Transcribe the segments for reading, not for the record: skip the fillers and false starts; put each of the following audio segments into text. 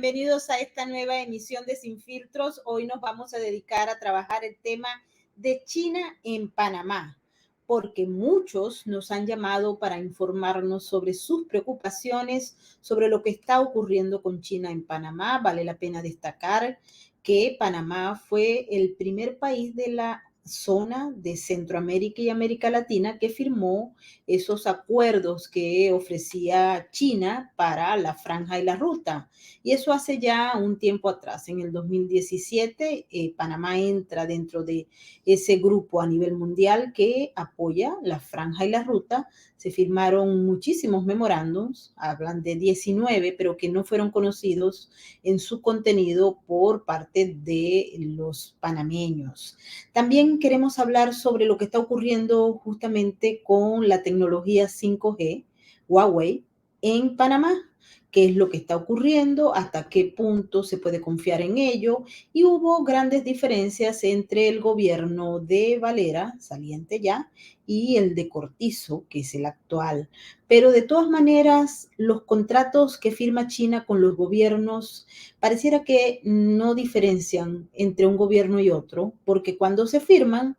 bienvenidos a esta nueva emisión de Sin Filtros. Hoy nos vamos a dedicar a trabajar el tema de China en Panamá, porque muchos nos han llamado para informarnos sobre sus preocupaciones, sobre lo que está ocurriendo con China en Panamá. Vale la pena destacar que Panamá fue el primer país de la zona de Centroamérica y América Latina que firmó esos acuerdos que ofrecía China para la franja y la ruta. Y eso hace ya un tiempo atrás. En el 2017, Panamá entra dentro de ese grupo a nivel mundial que apoya la franja y la ruta. Se firmaron muchísimos memorándums, hablan de 19, pero que no fueron conocidos en su contenido por parte de los panameños. También queremos hablar sobre lo que está ocurriendo justamente con la tecnología 5G, Huawei, en Panamá. ¿Qué es lo que está ocurriendo? ¿Hasta qué punto se puede confiar en ello? Y hubo grandes diferencias entre el gobierno de Valera, saliente ya, y el de Cortizo, que es el actual. Pero de todas maneras, los contratos que firma China con los gobiernos pareciera que no diferencian entre un gobierno y otro, porque cuando se firman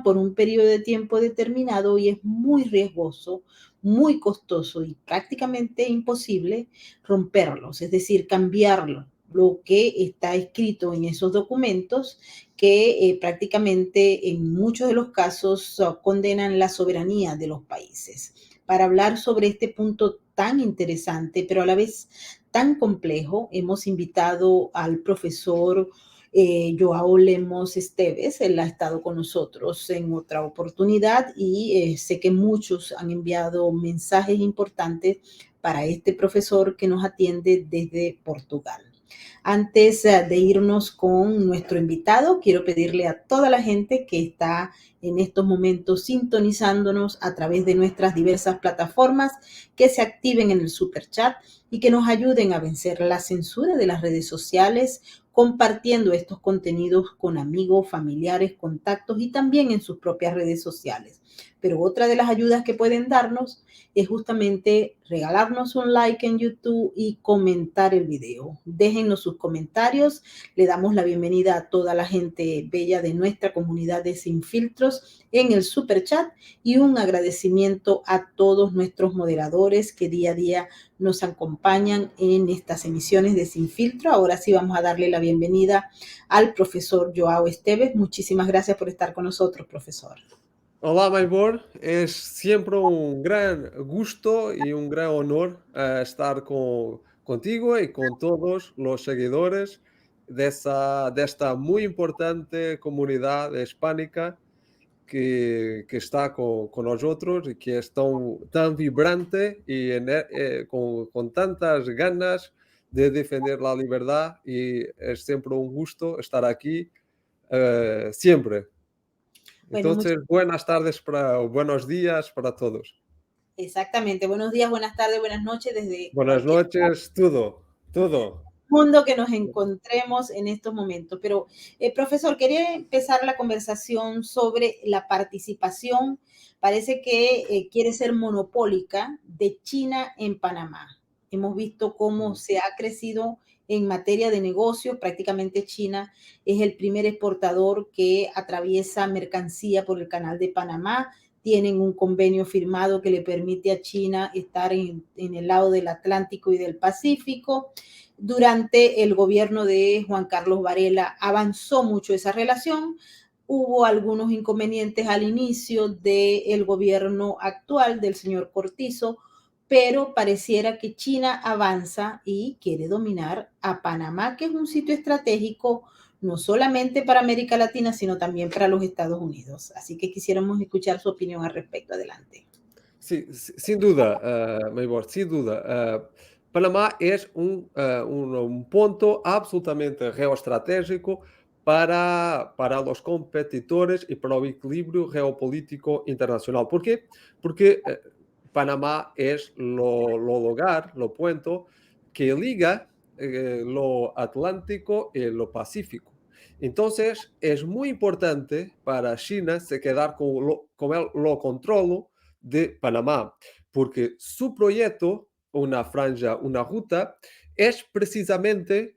por un periodo de tiempo determinado y es muy riesgoso, muy costoso y prácticamente imposible romperlos, es decir, cambiarlo, lo que está escrito en esos documentos que prácticamente en muchos de los casos condenan la soberanía de los países. Para hablar sobre este punto tan interesante, pero a la vez tan complejo, hemos invitado al profesor Joao Lemos Esteves. Él ha estado con nosotros en otra oportunidad y sé que muchos han enviado mensajes importantes para este profesor que nos atiende desde Portugal. Antes de irnos con nuestro invitado, quiero pedirle a toda la gente que está en estos momentos sintonizándonos a través de nuestras diversas plataformas que se activen en el super chat y que nos ayuden a vencer la censura de las redes sociales, compartiendo estos contenidos con amigos, familiares, contactos y también en sus propias redes sociales. Pero otra de las ayudas que pueden darnos es justamente regalarnos un like en YouTube y comentar el video. Déjennos sus comentarios. Le damos la bienvenida a toda la gente bella de nuestra comunidad de Sin Filtros en el super chat y un agradecimiento a todos nuestros moderadores que día a día nos acompañan en estas emisiones de Sin Filtro. Ahora sí vamos a darle la bienvenida al profesor Joao Esteves. Muchísimas gracias por estar con nosotros, profesor. Olá, Maibor. É sempre um grande gosto e um grande honor estar contigo e com todos os seguidores desta muito importante comunidade hispânica que está con nosotros y que es tan vibrante y con tantas ganas de defender la libertad y es siempre un gusto estar aquí siempre. Bueno, Entonces, buenas tardes o buenos días para todos. exactamente. Buenos días, buenas tardes, buenas noches desde Buenas cualquier noches, todo. mundo que nos encontremos en estos momentos. Pero, profesor, quería empezar la conversación sobre la participación. Parece que quiere ser monopólica de China en Panamá. Hemos visto cómo Mm. se ha crecido en materia de negocios. Prácticamente China es el primer exportador que atraviesa mercancía por el canal de Panamá. Tienen un convenio firmado que le permite a China estar en el lado del Atlántico y del Pacífico. Durante el gobierno de Juan Carlos Varela avanzó mucho esa relación. Hubo algunos inconvenientes al inicio del gobierno actual del señor Cortizo, pero pareciera que China avanza y quiere dominar a Panamá, que es un sitio estratégico no solamente para América Latina, sino también para los Estados Unidos. Así que quisiéramos escuchar su opinión al respecto. Adelante. Sí, sin duda, Maybor, sin duda. Panamá es un punto absolutamente geoestratégico para los competidores y para el equilibrio geopolítico internacional. ¿Por qué? Porque Panamá es lo lugar, lo puente que liga lo Atlántico y lo Pacífico. Entonces, es muy importante para China se quedar con lo control de Panamá, porque su proyecto, una franja, una ruta, es precisamente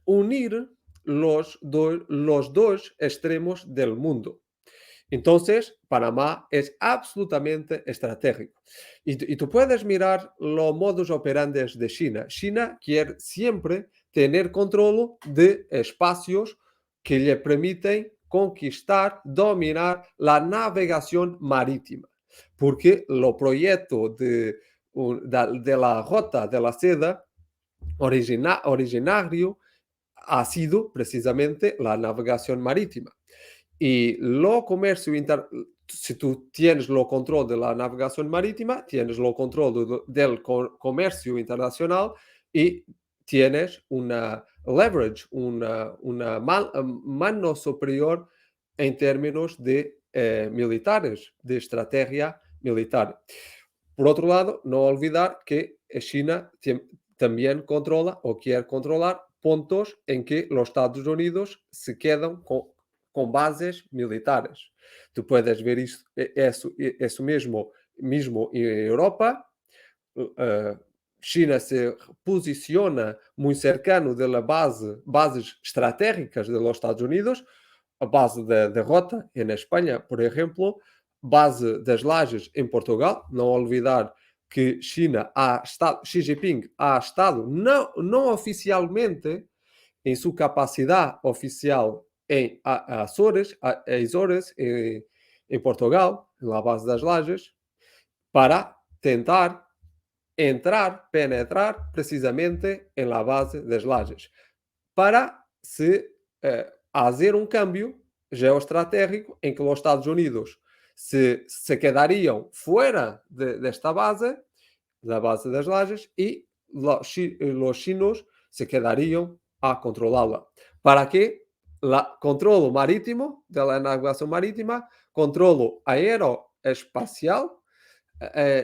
unir los dos extremos del mundo. Entonces, Panamá es absolutamente estratégico. Y tú puedes mirar los modus operandi de China. China quiere siempre tener control de espacios que le permiten conquistar, dominar la navegación marítima. Porque lo proyecto de la Rota de la Seda originario ha sido precisamente la navegación marítima. Y lo comercio si tú tienes lo control de la navegación marítima, tienes lo control del comercio internacional y tienes una leverage, mano superior en términos de militares, de estrategia militar. Por otro lado, no olvidar que China también controla o quiere controlar puntos en que los Estados Unidos se quedan con bases militares. Tú puedes ver eso mismo en Europa. eh, China se posiciona muy cercano de las bases estratégicas de los Estados Unidos, a base de Rota en España, por ejemplo, base das Lajes en Portugal. No olvidar que Xi Jinping ha estado, no oficialmente, en su capacidad oficial en Azores, en Portugal, en la base das Lajes, para tentar penetrar precisamente en la base das Lajes, para hacer un cambio geoestratégico en que los Estados Unidos se quedarían fuera de esta base, la base das Lajes, y los chinos se quedarían a controlarla. ¿Para qué? Controlo marítimo, de la navegación marítima, controlo aeroespacial,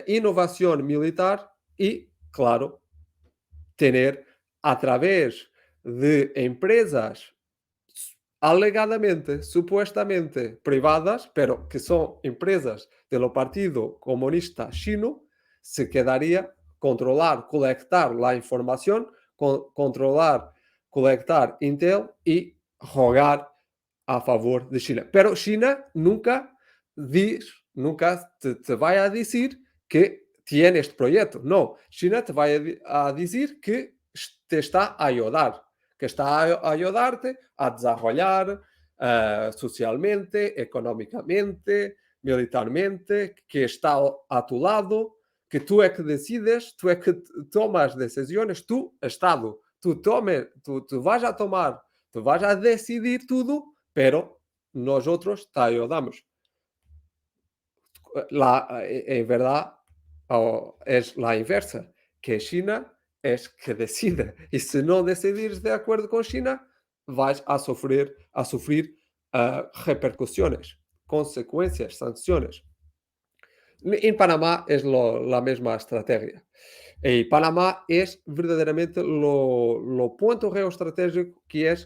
innovación militar y, claro, tener a través de empresas alegadamente, supuestamente privadas, pero que son empresas del Partido Comunista Chino, se quedaría controlar, colectar la información, controlar, colectar intel y jugar a favor de China. Pero China nunca te va a decir que tiene este proyecto. No, China te va a decir que te está a ayudar, que está a ayudarte a desarrollar socialmente, económicamente, militarmente, que está a tu lado, que tú es que decides, tú es que tomas decisiones, tú, Estado, tú vas a tomar, tú vas a decidir todo, pero nosotros te ayudamos. En verdad, es la inversa, que China es que decide. Y si no decidires de acuerdo con China, vais a sufrir repercusiones, consecuencias, sanciones. En Panamá es la misma estrategia. Y Panamá es verdaderamente lo punto geoestratégico que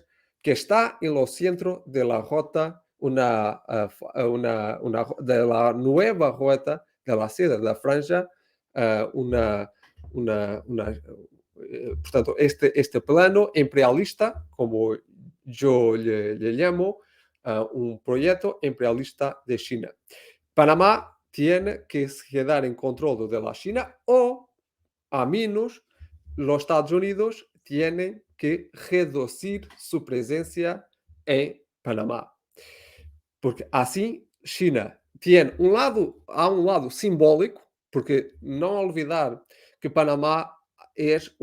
está en lo centro de la ruta, de la nueva ruta de la seda, de la franja, portanto, este plano imperialista, como yo le llamo, un proyecto imperialista de China. Panamá tiene que quedar en control de la China o, a menos, los Estados Unidos tienen que reducir su presencia en Panamá. Porque así China tiene un lado simbólico, porque no olvidar que Panamá es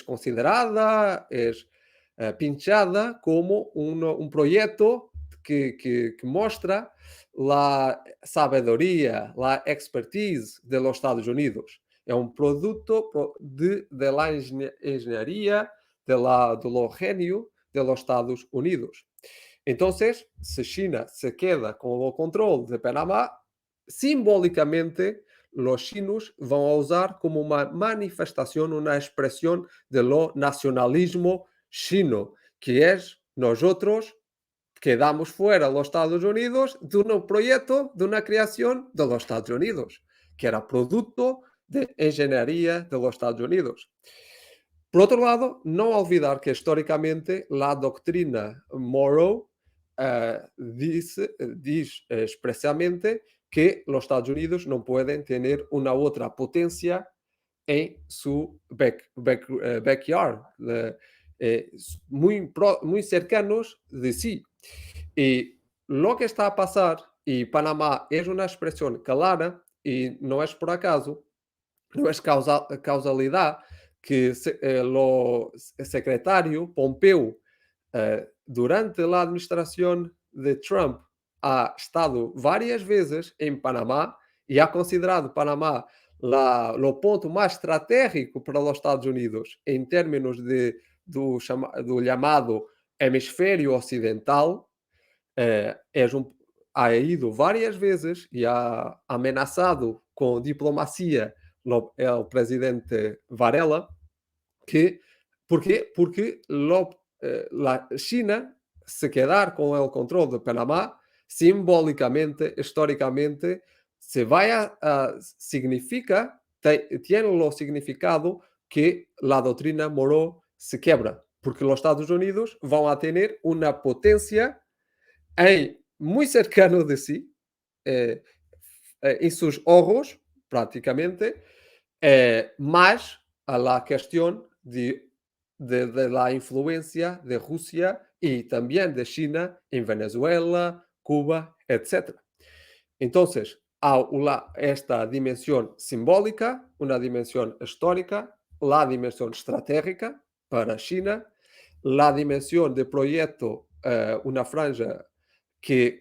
considerada, es pinchada como un proyecto que muestra la sabiduría, la expertise de los Estados Unidos. Es un producto de la ingeniería, de lo genio de los Estados Unidos. Entonces, si China se queda con el control de Panamá, simbólicamente los chinos van a usar como una manifestación, una expresión de lo nacionalismo chino, que es nosotros quedamos fuera los Estados Unidos de un proyecto, de una creación de los Estados Unidos, que era producto de ingeniería de los Estados Unidos. Por otro lado, no olvidar que históricamente la doctrina Monroe dice expresamente que los Estados Unidos no pueden tener una otra potencia en su backyard, muy cercanos de sí. Y lo que está a pasar, y Panamá es una expresión clara, y no es por acaso, no es causalidad que lo secretario Pompeo, durante la administración de Trump, ha estado varias veces en Panamá y ha considerado Panamá lo ponto mais estratégico para os Estados Unidos em termos do llamado hemisfério ocidental. Es ha ido varias veces y ha amenazado con diplomacia el presidente Varela. Que, ¿Por qué? Porque la China, se quedar con el control de Panamá, simbólicamente, históricamente, se vaya significa, tiene lo significado que la doctrina Monroe se quebra, porque los Estados Unidos van a tener una potencia muy cercano de sí, eh, en sus ojos, prácticamente, más a la cuestión de la influencia de Rusia y también de China en Venezuela, Cuba, etcétera. Entonces, esta dimensión simbólica, una dimensión histórica, la dimensión estratégica para China, la dimensión de proyecto, una franja que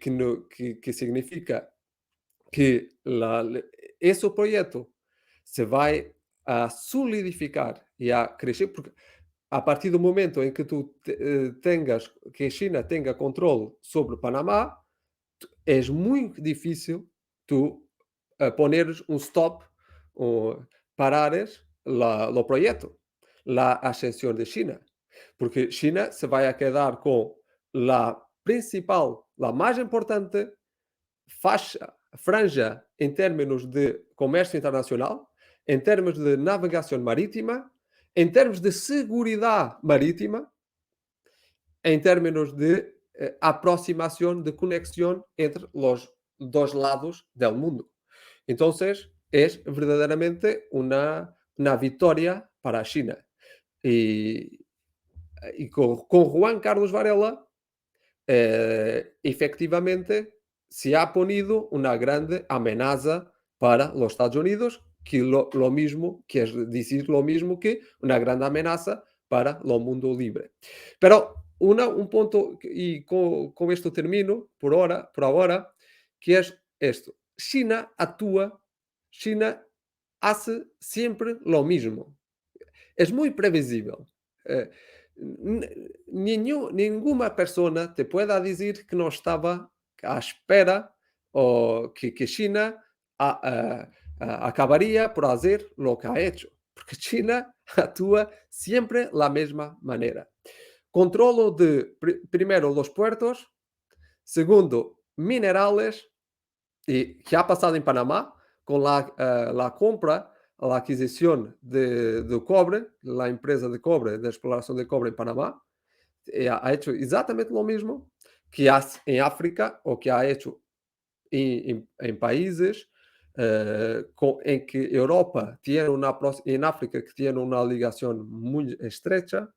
significa que ese proyecto se va a solidificar y a crecer, porque a partir do momento em que tengas, que a China tenga controle sobre Panamá, es muy difícil tú poneres un stop o parares lo proyecto, la ascensión de China, porque China se va a quedar con la principal, la más importante franja em termos de comércio internacional, em termos de navegação marítima, em termos de segurança marítima, em termos de aproximação, de conexão entre os dois lados do mundo. Então, é verdadeiramente uma vitória para a China. E, com Juan Carlos Varela, efectivamente se ha ponido una grande amenaza para los Estados Unidos, que lo mismo, que es decir lo mismo que una gran amenaza para el mundo libre. Pero un punto, y con esto termino por ahora, que es esto. China hace siempre lo mismo. Es muy previsible. Eh, Ninguna persona te pueda decir que no estaba à espera o que China acabaría por hacer lo que ha hecho, porque China actúa siempre la misma manera. Controlo de, primero, los puertos, segundo, minerales, y que ha pasado en Panamá con la compra, la adquisición de cobre, la empresa de cobre, de exploración de cobre en Panamá, ha hecho exactamente lo mismo que hace en África o que ha hecho en países en que Europa tiene en África que tiene una ligación muy estrecha.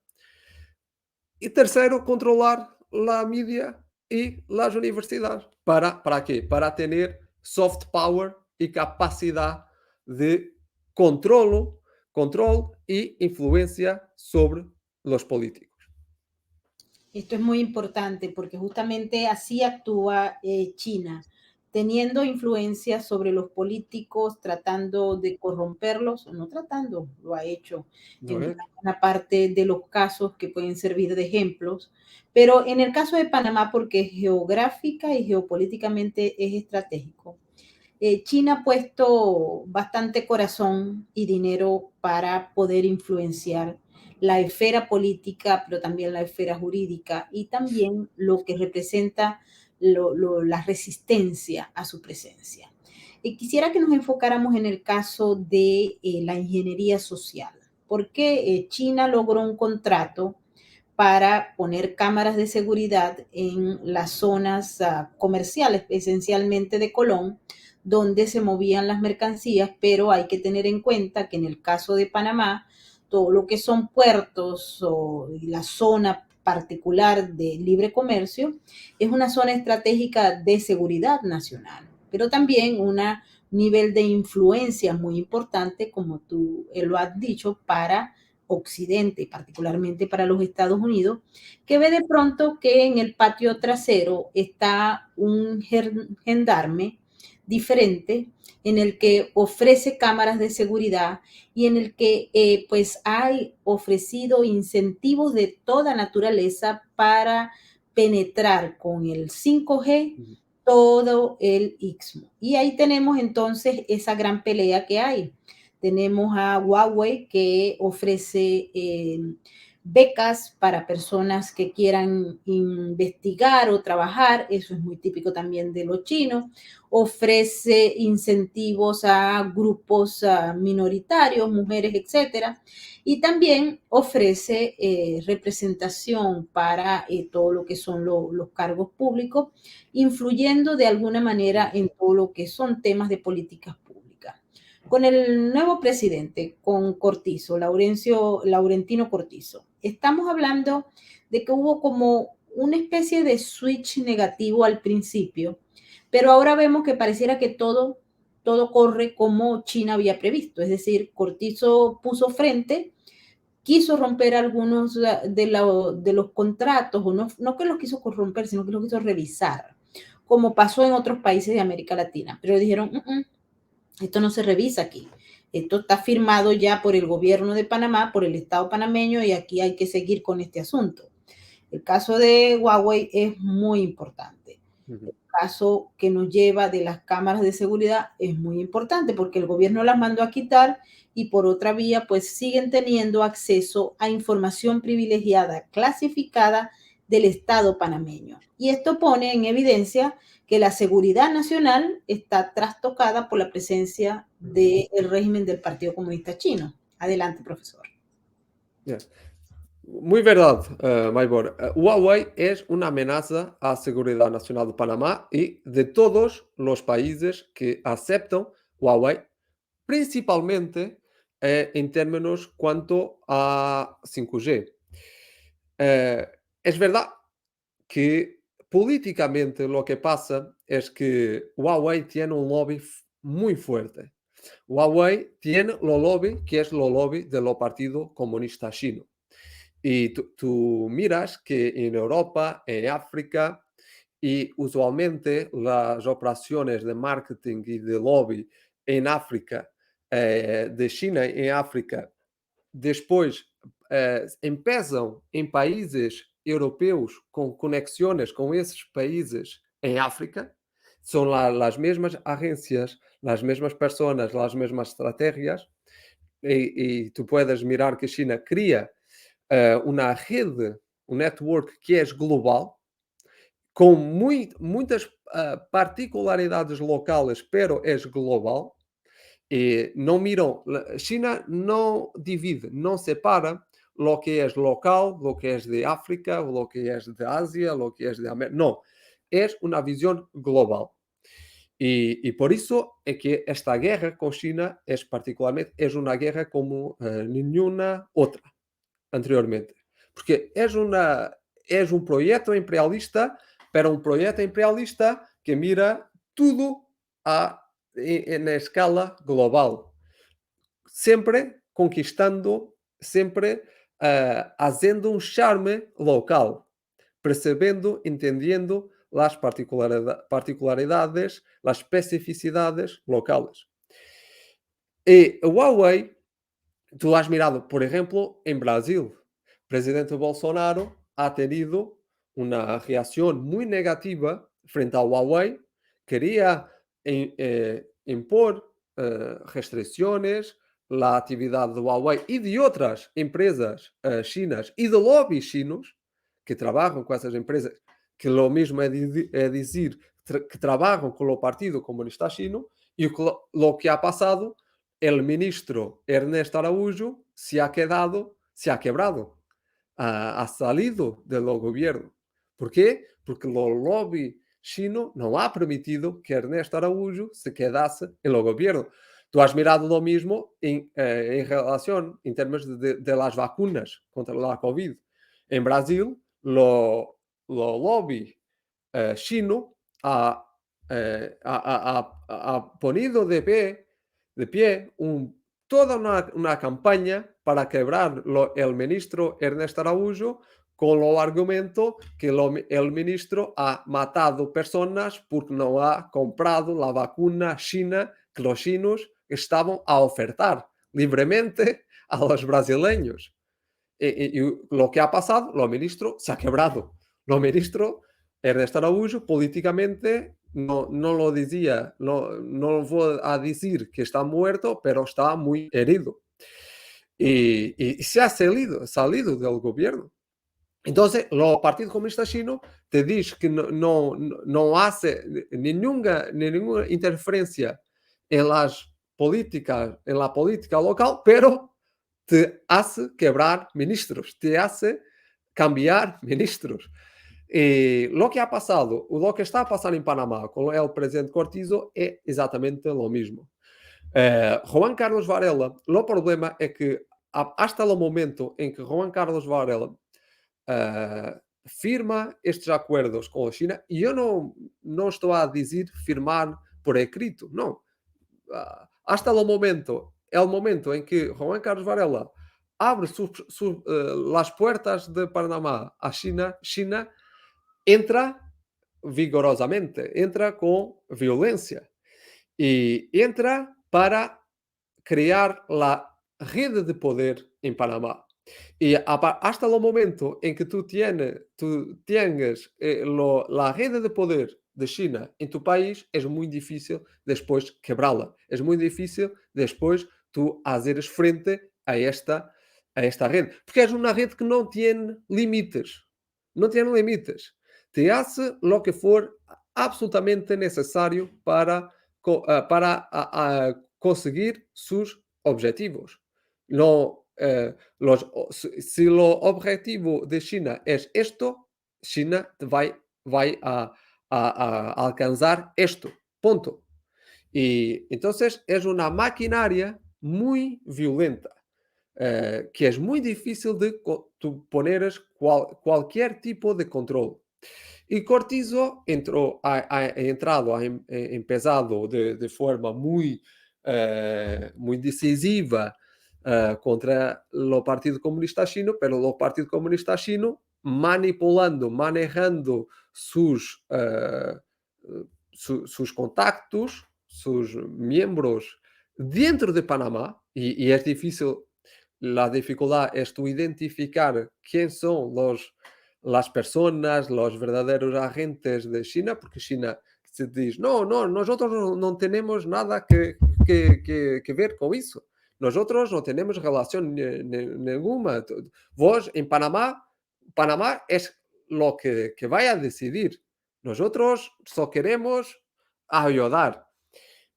Y tercero, controlar la media y las universidades. ¿Para qué? Para tener soft power y capacidad de control y influencia sobre los políticos. Esto es muy importante porque justamente así actúa China, teniendo influencia sobre los políticos, tratando de corromperlos, o no tratando, lo ha hecho ¿No en es? una parte de los casos que pueden servir de ejemplos, pero en el caso de Panamá, porque geográfica y geopolíticamente es estratégico, China ha puesto bastante corazón y dinero para poder influenciar la esfera política, pero también la esfera jurídica y también lo que representa la resistencia a su presencia. Quisiera que nos enfocáramos en el caso de la ingeniería social, porque China logró un contrato para poner cámaras de seguridad en las zonas comerciales, esencialmente de Colón, donde se movían las mercancías, pero hay que tener en cuenta que en el caso de Panamá, todo lo que son puertos o la zona particular de libre comercio es una zona estratégica de seguridad nacional, pero también un nivel de influencia muy importante, como tú lo has dicho, para Occidente, particularmente para los Estados Unidos, que ve de pronto que en el patio trasero está un gendarme diferente en el que ofrece cámaras de seguridad y en el que pues hay ofrecido incentivos de toda naturaleza para penetrar con el 5G Uhum. todo el Istmo. Y ahí tenemos entonces esa gran pelea que hay. Tenemos a Huawei que ofrece becas para personas que quieran investigar o trabajar, eso es muy típico también de los chinos, ofrece incentivos a grupos minoritarios, mujeres, etcétera, y también ofrece representación para todo lo que son los cargos públicos, influyendo de alguna manera en todo lo que son temas de políticas públicas. Con el nuevo presidente, con Cortizo, Laurentino Cortizo, estamos hablando de que hubo como una especie de switch negativo al principio, pero ahora vemos que pareciera que todo corre como China había previsto, es decir, Cortizo puso frente, quiso romper algunos de los contratos, o no que los quiso corromper, sino que los quiso revisar, como pasó en otros países de América Latina. Pero dijeron, esto no se revisa aquí. Esto está firmado ya por el gobierno de Panamá, por el Estado panameño, y aquí hay que seguir con este asunto. El caso de Huawei es muy importante. Uhum. El caso que nos lleva de las cámaras de seguridad es muy importante porque el gobierno las mandó a quitar y por otra vía pues siguen teniendo acceso a información privilegiada clasificada del Estado panameño. Y esto pone en evidencia que la seguridad nacional está trastocada por la presencia del régimen del Partido Comunista Chino. Adelante, profesor. Yeah. Muy verdade, Maibor. Huawei es una amenaza à seguridad nacional de Panamá y de todos los países que aceptan Huawei, principalmente en términos cuanto a 5G. Es verdad que políticamente lo que pasa es que Huawei tiene un lobby muy fuerte. Huawei tiene lo lobby que es lo lobby de lo Partido Comunista Chino. Y tú miras que en Europa, en África, y usualmente las operaciones de marketing y de lobby en África, de China en África, después empiezan en países europeus con conexiones con esos países en África, son las mismas agencias, las mismas personas, las mismas estrategias, y tú puedes mirar que China cría una rede, un network que es global, com muitas particularidades locales, pero es global. E não miram, China não divide, não separa lo que es local, lo que es de África, lo que es de Asia, lo que es de América. No, es una visión global. Y por eso es que esta guerra con China es particularmente, es una guerra como ninguna otra anteriormente. Porque es un proyecto imperialista, pero un proyecto imperialista que mira tudo en escala global, sempre conquistando, sempre haciendo un charme local, percebendo, entendiendo las particularidades, las especificidades locales. E a Huawei, tú has mirado, por ejemplo, en Brasil, presidente Bolsonaro ha tenido una reacción muy negativa frente a Huawei, quería impor restricciones, la actividad de Huawei y de otras empresas chinas y de lobbies chinos que trabajan con esas empresas, que lo mismo es decir, que trabajan con el Partido Comunista Chino, Y lo que ha pasado, el ministro Ernesto Araújo se ha quebrado, ha salido del gobierno. ¿Por qué? Porque el lobby chino no ha permitido que Ernesto Araújo se quedase en el gobierno. Tú has mirado lo mismo en relación, en términos de las vacunas contra la COVID. En Brasil, lo lobby chino ha, ha ponido de pie toda una campaña para quebrar el ministro Ernesto Araújo con el argumento que el ministro ha matado personas porque no ha comprado la vacuna china que los chinos estaban a ofertar libremente a los brasileños. Y lo que ha pasado, lo ministro se ha quebrado. Lo ministro Ernesto Araújo políticamente no lo decía, no voy a decir que está muerto, pero está muy herido. Y se ha salido del gobierno. Entonces, el Partido Comunista Chino te dice que no hace ninguna interferencia en en la política local, pero te hace quebrar ministros, te hace cambiar ministros. Y lo que ha pasado, lo que está a pasar en Panamá con el presidente Cortizo es exactamente lo mismo. Juan Carlos Varela, el problema es que hasta el momento en que Juan Carlos Varela firma estes acordos com a China, e eu não estou a dizer firmar por escrito, não. Hasta el momento en que Juan Carlos Varela abre las puertas de Panamá a China, China entra vigorosamente, entra con violencia y entra para crear la red de poder en Panamá. Y hasta el momento en que tú tengas la red de poder de China en tu país, es muy difícil después quebrarla. Es muy difícil después tú haceres frente a esta red. Porque es una red que no tiene límites. No tiene límites. Te hace lo que for absolutamente necesario para conseguir sus objetivos. Si el objetivo de China es esto, China va a alcanzar esto. Punto. Y entonces es una maquinaria muy violenta, que es muy difícil de tú poneres cualquier tipo de control. Y Cortizo ha entrado, empezado de forma muy decisiva contra el Partido Comunista Chino, pero el Partido Comunista Chino manejando sus contactos, sus miembros dentro de Panamá, y es difícil, la dificultad es tú identificar quién son las personas, los verdaderos agentes de China, porque China se dice, no, nosotros no tenemos nada que ver con eso. Nosotros no tenemos relación ninguna. Vos en Panamá es lo que vaya a decidir. Nosotros solo queremos ayudar.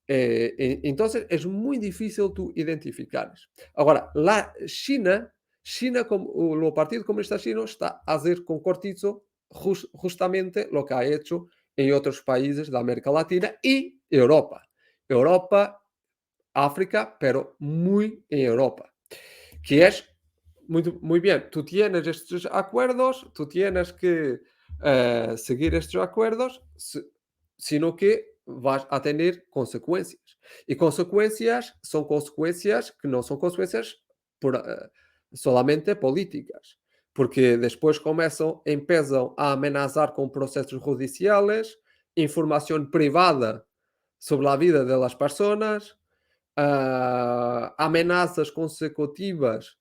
Entonces es muy difícil tú identificar. Ahora, China, como el Partido Comunista Chino, está a hacer con Cortizo justamente lo que ha hecho en otros países de América Latina y Europa. Europa, África, pero muy en Europa. Que es muy bien, tú tienes estos acuerdos, tú tienes que seguir estos acuerdos, sino que vas a tener consecuencias. Y consecuencias son consecuencias que no son consecuencias solamente políticas, porque después empiezan a amenazar con procesos judiciales, información privada sobre la vida de las personas, amenazas consecutivas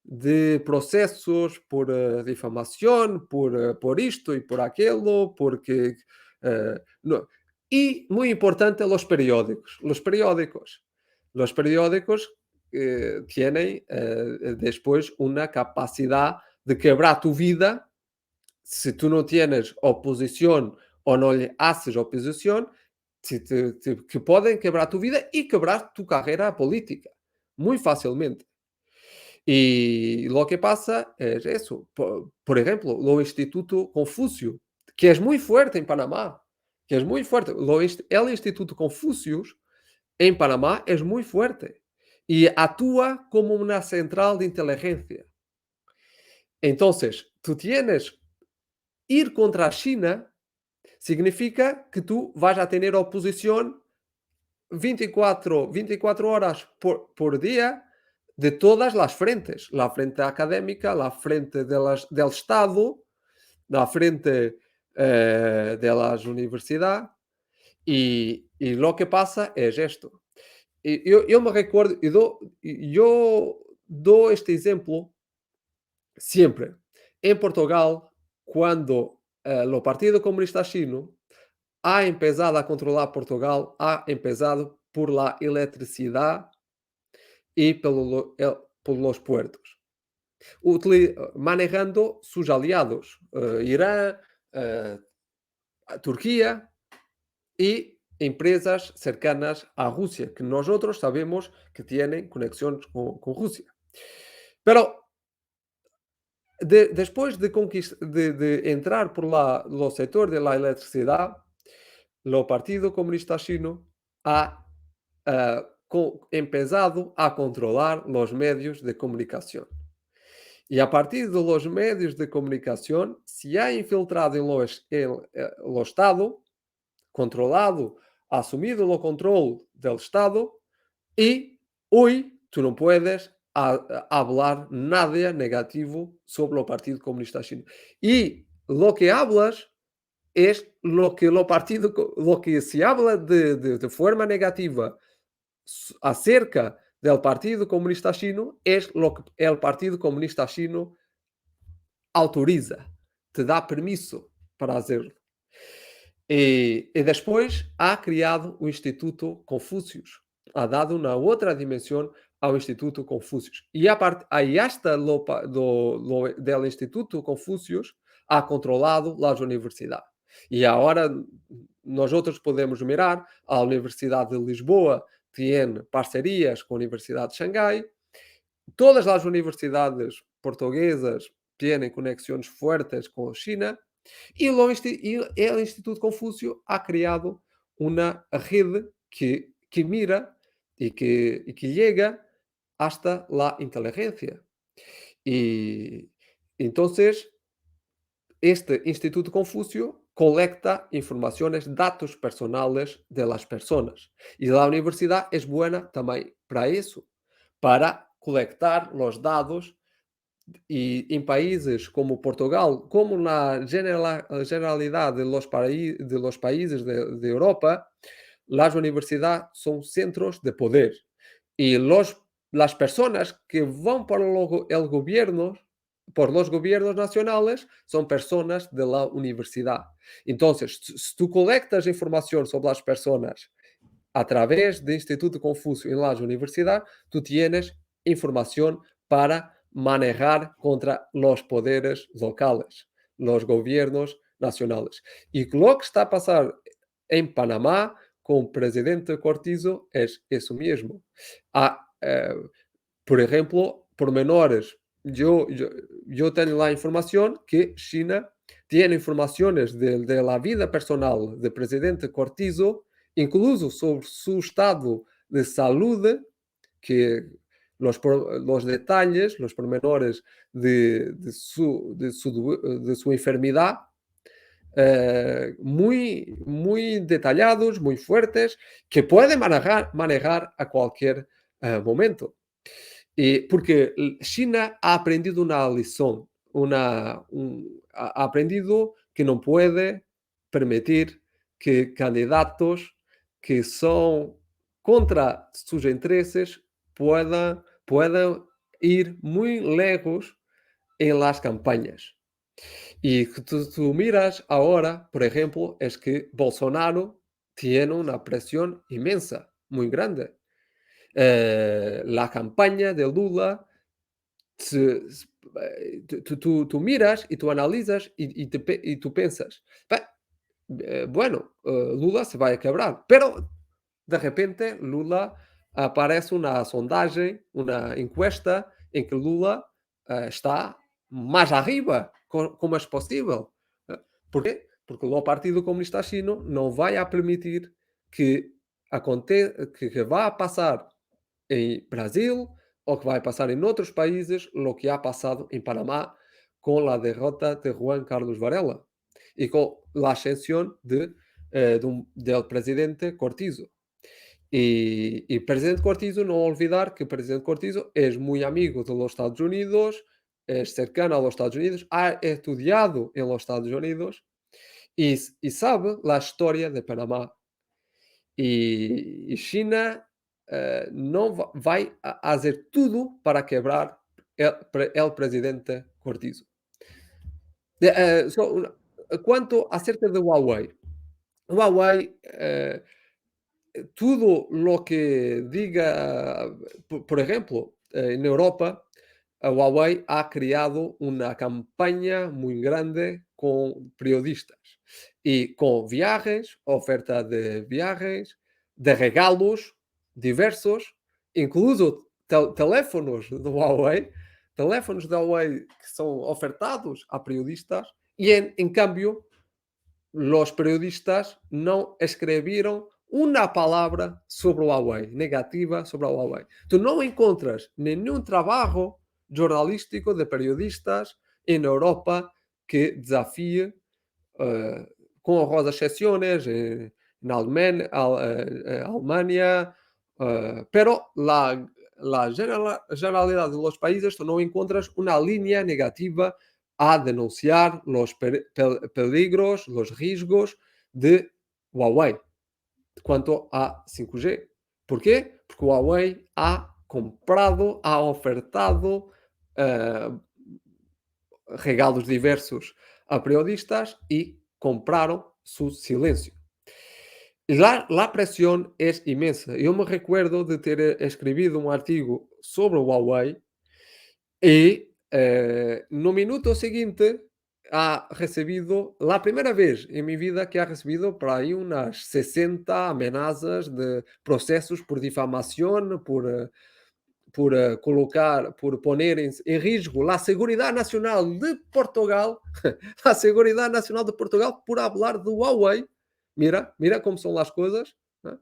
de processos por difamación, por esto y por aquello, porque... no. Y muy importante, los periódicos. Los periódicos tienen después una capacidad de quebrar tu vida si tú no tienes oposición o no le haces oposición, que pueden quebrar tu vida y quebrar tu carrera política muy fácilmente. Y lo que pasa es eso. Por ejemplo, lo Instituto Confucio, que es muy fuerte en Panamá, que es muy fuerte. El Instituto Confucius en Panamá es muy fuerte y actúa como una central de inteligencia. Entonces, tú tienes ir contra China significa que tú vas a tener oposición 24 horas por día de todas las frentes. La frente académica, la frente del Estado, la frente de las universidades. Y lo que pasa es esto. Eu me recuerdo, eu dou este exemplo siempre. En Portugal, cuando o Partido Comunista Chino ha empezado a controlar Portugal, ha empezado por la electricidad y por los puertos, manejando sus aliados, Irán, eh, Turquía y empresas cercanas a Rusia, que nosotros sabemos que tienen conexión con Rusia. Pero después de entrar por los sector de la electricidad, el Partido Comunista Chino ha empezado a controlar los medios de comunicación. Y a partir de los medios de comunicación se ha infiltrado en lo Estado, controlado, asumido el control del Estado y hoy tú no puedes hablar nada negativo sobre el Partido Comunista Chino. Y lo que hablas es lo que se habla de forma negativa acerca del Partido Comunista Chino es lo que el Partido Comunista Chino autoriza, te dá permiso para hacerlo. E después ha criado o Instituto Confucius, ha dado una otra dimensión ao Instituto Confucius. E aí hasta del Instituto Confucius ha controlado las universidades. E agora nosotros podemos mirar a Universidade de Lisboa, tem parcerias com a Universidade de Xangai, todas as universidades portuguesas têm conexões fortes com China y el Instituto Confucio ha creado una red que mira y que llega hasta la inteligencia. Y entonces, este Instituto Confucio colecta informaciones, datos personales de las personas. Y la universidad es buena también para eso, para colectar los datos y en países como Portugal, como la generalidad de los países de Europa, las universidades son centros de poder. Y las personas que van el gobierno, por los gobiernos nacionales, son personas de la universidad. Entonces, si tú colectas información sobre las personas a través del Instituto Confucio en las universidades, tú tienes información para manejar contra los poderes locales, los gobiernos nacionales. Y lo que está a pasar en Panamá con el presidente Cortizo es eso mismo. Por ejemplo, pormenores. Yo tengo la información que China tiene informaciones de la vida personal del presidente Cortizo, incluso sobre su estado de salud, que los detalles, los pormenores de su enfermedad, muy, muy detallados, muy fuertes, que puede manejar a cualquier momento. Porque China ha aprendido una lección, ha aprendido que no puede permitir que candidatos que son contra sus intereses puedan ir muy lejos en las campañas. Y tú miras ahora, por ejemplo, es que Bolsonaro tiene una presión inmensa, muy grande. La campaña de Lula, tú miras y tú analizas y tú piensas, bueno, Lula se vai a quebrar. Pero, de repente, Lula aparece uma sondagem, uma encuesta, em que Lula está mais arriba. Como é possível? Porquê? Porque o Partido Comunista Chino não vai a permitir que, que vá passar em Brasil o que vai passar em outros países lo que ha passado em Panamá com a derrota de Juan Carlos Varela e com a ascensão del presidente Cortizo. Y presidente Cortizo, no olvidar que presidente Cortizo es muy amigo de los Estados Unidos, es cercano a los Estados Unidos, ha estudiado en los Estados Unidos y sabe la historia de Panamá. Y China no va a hacer todo para quebrar el presidente Cortizo. Quanto acerca de Huawei. Huawei, tudo lo que diga, por ejemplo, en Europa, Huawei ha creado una campaña muy grande con periodistas y con viajes, oferta de viajes, de regalos diversos, incluso teléfonos de Huawei que son ofertados a periodistas y en cambio los periodistas no escrevieron una palabra sobre Huawei, negativa sobre Huawei. Tú no encuentras ningún trabajo jornalístico de periodistas en Europa que desafíe, con honrosas excepciones, en Alemania, pero la generalidad de los países tú no encuentras una línea negativa a denunciar los peligros, los riesgos de Huawei quanto a 5G. ¿Por quê? Porque Huawei ha comprado, ha ofertado regalos diversos a periodistas y compraron su silencio. Y la presión es inmensa. Yo me recuerdo de ter escrito un artigo sobre Huawei y no minuto seguinte ha recibido, la primera vez en mi vida que ha recibido por ahí unas 60 amenazas de procesos por difamación, por poner en riesgo la seguridad nacional de Portugal, la seguridad nacional de Portugal por hablar de Huawei. Mira cómo son las cosas. ¿No?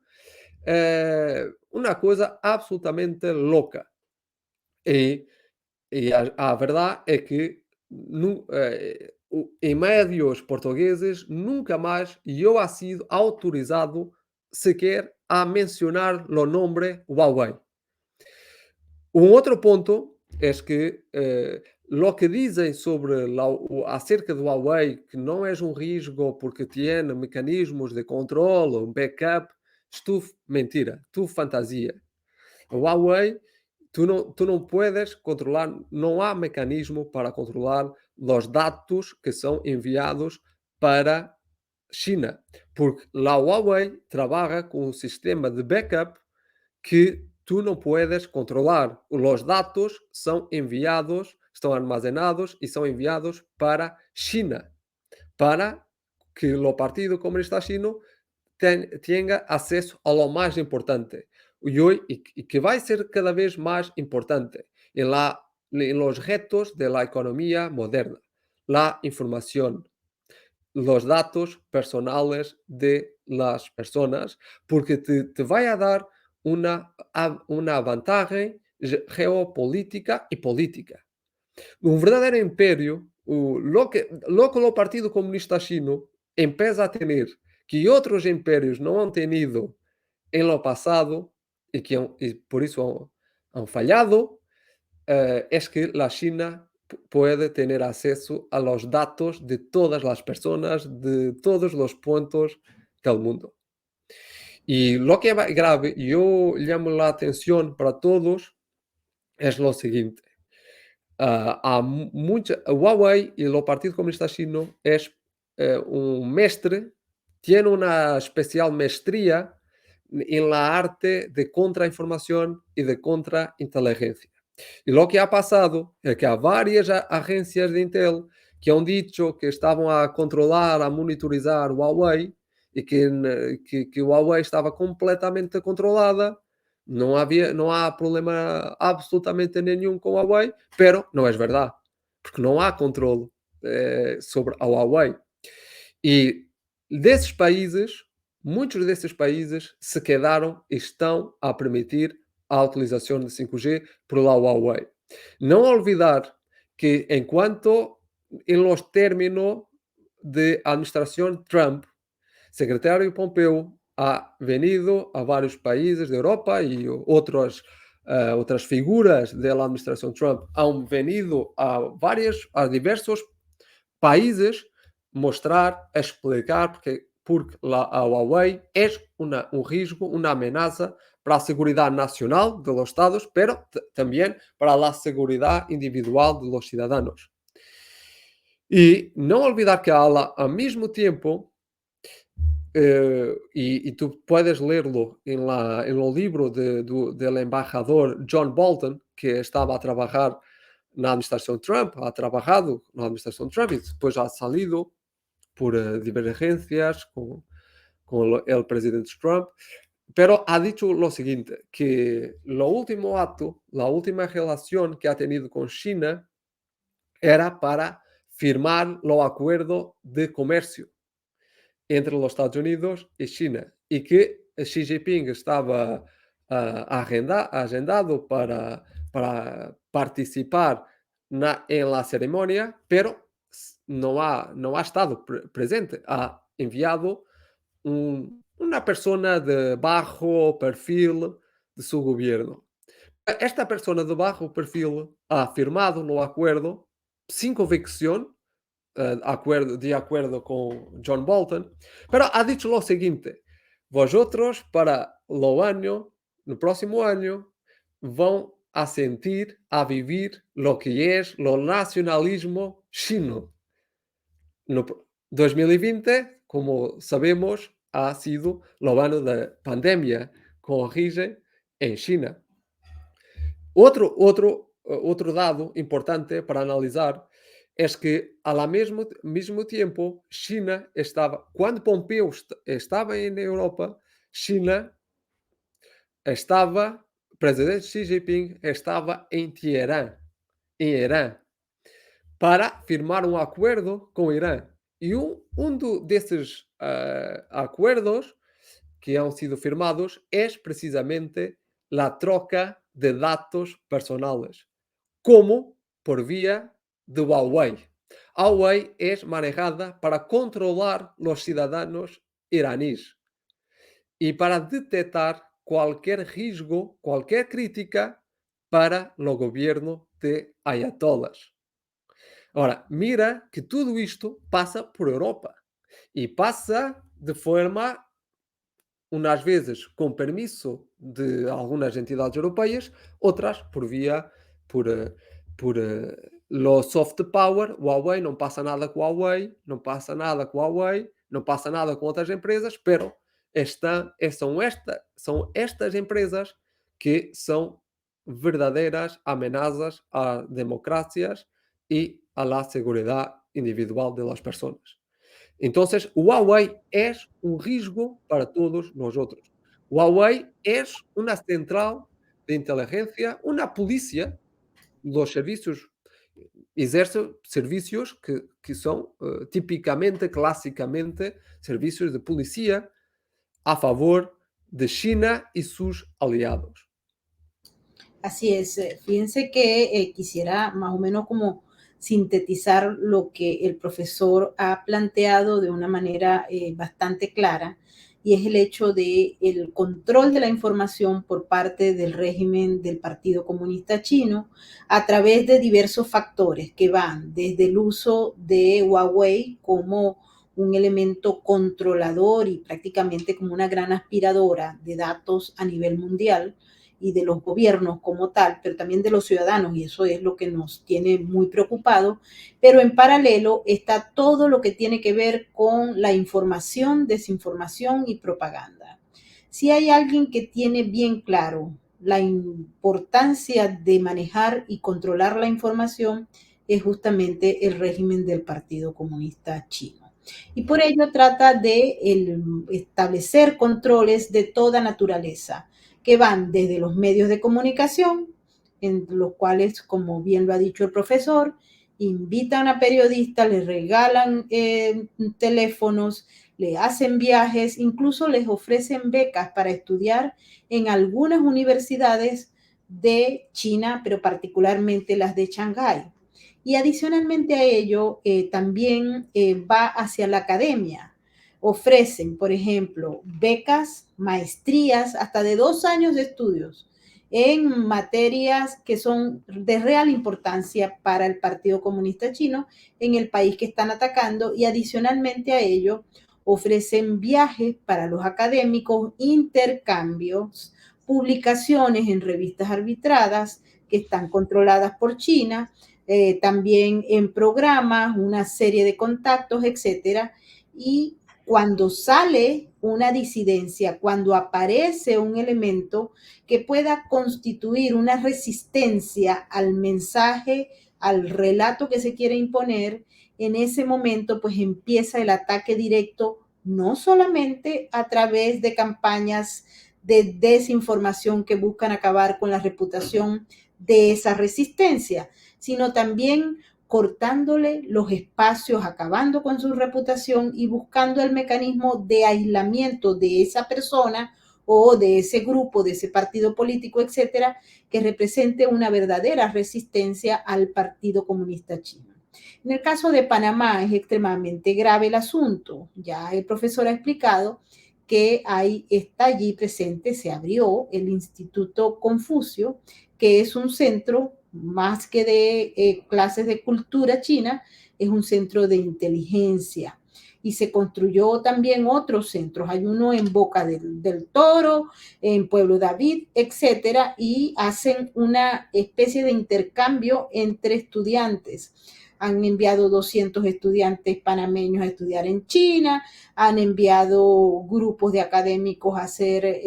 Una cosa absolutamente loca. E a verdade é que em médios portugueses nunca mais eu ha sido autorizado sequer a mencionar o nome Huawei. Um outro ponto é que lo que dizem sobre acerca do Huawei, que não é um risco porque tem mecanismos de controle, um backup, isto mentira, tu fantasia. O Huawei tú no puedes controlar, no hay mecanismo para controlar los datos que son enviados para China, porque la Huawei trabaja con un sistema de backup que tú no puedes controlar. Los datos son enviados, están armazenados y son enviados para China, para que el Partido Comunista Chino tenga acesso a lo más importante y que va a ser cada vez más importante en los retos de la economía moderna, la información, los datos personales de las personas, porque te va a dar una ventaja geopolítica y política. Un verdadeiro império, lo que o Partido Comunista Chino empieza a ter, que outros impérios não han tenido en lo pasado y por eso han fallado, es que la China puede tener acceso a los datos de todas las personas de todos los puntos del mundo. Y lo que es grave, yo llamo la atención para todos, es lo siguiente. Huawei y el Partido Comunista Chino es un mestre, tiene una especial maestría en la arte de contrainformación y de contrainteligencia. Y lo que ha pasado es que hay varias agencias de Intel que han dicho que estavam a controlar, a monitorizar Huawei e que Huawei estava completamente controlada. Não há problema absolutamente nenhum com Huawei, pero não é verdade, porque não há controle sobre a Huawei. E desses países, muitos desses países se quedaram e estão a permitir a utilização de 5G por la Huawei. Não olvidar que enquanto en los términos de administración Trump, secretario Pompeo ha venido a varios países de Europa y otras figuras de la administración Trump han venido a diversos países mostrar, explicar porque a Huawei es un riesgo, una amenaza para la seguridad nacional de los estados, pero también para la seguridad individual de los ciudadanos. Y no olvidar que al mismo tiempo, y tú puedes leerlo en el libro del embajador John Bolton, que estaba a trabajar en la administración Trump, ha trabajado en la administración Trump y después ha salido por divergencias con el presidente Trump, pero ha dicho lo siguiente, que lo último acto, la última relación que ha tenido con China era para firmar los acuerdos de comercio entre los Estados Unidos y China y que Xi Jinping estaba agendado para participar en la ceremonia, pero no ha estado presente. Ha enviado una persona de bajo perfil de su gobierno. Esta persona de bajo perfil ha firmado no acuerdo sin convicción, de acuerdo con John Bolton, pero ha dicho lo siguiente: vosotros para el próximo año, van a sentir, a vivir lo que es lo nacionalismo chino. No 2020, como sabemos, ha sido el año de pandemia con origen en China. Otro dado importante para analisar es que al mismo tiempo China estaba, cuando Pompeo estaba en Europa, China estaba, presidente Xi Jinping estaba en Teherán, en Irán, para firmar un acuerdo con Irán. Y de estos acuerdos que han sido firmados es precisamente la troca de datos personales, como por vía de Huawei. Huawei es manejada para controlar los ciudadanos iraníes y para detectar cualquier riesgo, cualquier crítica para el gobierno de ayatolás. Ahora, mira que tudo isto passa por Europa e passa de forma, umas vezes com permisso de algumas entidades europeias, outras por, eh, lo soft power. Huawei não passa nada com Huawei, não passa nada com Huawei, não passa nada com outras empresas, pero são estas empresas que são verdadeiras amenazas a democracias y a la seguridad individual de las personas. Entonces, Huawei es un riesgo para todos nosotros. Huawei es una central de inteligencia, una policía, los servicios, ejerce servicios que son típicamente, clásicamente, servicios de policía a favor de China y sus aliados. Así es. Fíjense que quisiera más o menos como sintetizar lo que el profesor ha planteado de una manera bastante clara, y es el hecho de el control de la información por parte del régimen del Partido Comunista Chino a través de diversos factores que van desde el uso de Huawei como un elemento controlador y prácticamente como una gran aspiradora de datos a nivel mundial y de los gobiernos como tal, pero también de los ciudadanos, y eso es lo que nos tiene muy preocupados. Pero en paralelo está todo lo que tiene que ver con la información, desinformación y propaganda. Si hay alguien que tiene bien claro la importancia de manejar y controlar la información, es justamente el régimen del Partido Comunista Chino. Y por ello trata de establecer controles de toda naturaleza, que van desde los medios de comunicación, en los cuales, como bien lo ha dicho el profesor, invitan a periodistas, les regalan teléfonos, le hacen viajes, incluso les ofrecen becas para estudiar en algunas universidades de China, pero particularmente las de Shanghái. Y adicionalmente a ello, también va hacia la academia. Ofrecen, por ejemplo, becas, maestrías, hasta de 2 años de estudios en materias que son de real importancia para el Partido Comunista Chino en el país que están atacando, y adicionalmente a ello ofrecen viajes para los académicos, intercambios, publicaciones en revistas arbitradas que están controladas por China, también en programas, una serie de contactos, etcétera. Y cuando sale una disidencia, cuando aparece un elemento que pueda constituir una resistencia al mensaje, al relato que se quiere imponer, en ese momento pues empieza el ataque directo, no solamente a través de campañas de desinformación que buscan acabar con la reputación de esa resistencia, sino también cortándole los espacios, acabando con su reputación y buscando el mecanismo de aislamiento de esa persona o de ese grupo, de ese partido político, etcétera, que represente una verdadera resistencia al Partido Comunista Chino. En el caso de Panamá es extremadamente grave el asunto. Ya el profesor ha explicado que está allí presente, se abrió el Instituto Confucio, que es un centro más que de clases de cultura china, es un centro de inteligencia. Y se construyó también otros centros. Hay uno en Boca del Toro, en Pueblo David, etcétera, y hacen una especie de intercambio entre estudiantes. Han enviado 200 estudiantes panameños a estudiar en China, han enviado grupos de académicos a hacer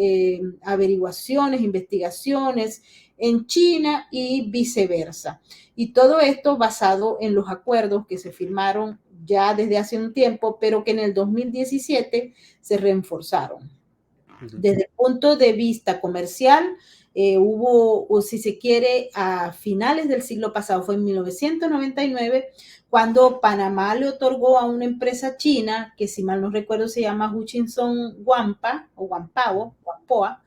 averiguaciones, investigaciones en China y viceversa. Y todo esto basado en los acuerdos que se firmaron ya desde hace un tiempo, pero que en el 2017 se reforzaron. Desde el punto de vista comercial, hubo, o si se quiere, a finales del siglo pasado, fue en 1999, cuando Panamá le otorgó a una empresa china, que si mal no recuerdo se llama Hutchinson Wampa, o Wampao, Wampoa,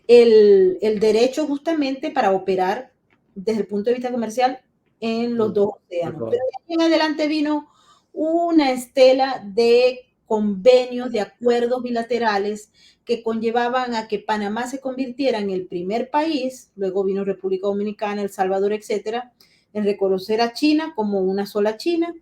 el derecho justamente para operar desde el punto de vista comercial en los dos océanos. Pero de ahí en adelante vino una estela de convenios, de acuerdos bilaterales que conllevaban a que Panamá se convirtiera en el primer país, luego vino República Dominicana, El Salvador, etcétera, en reconocer a China como una sola China,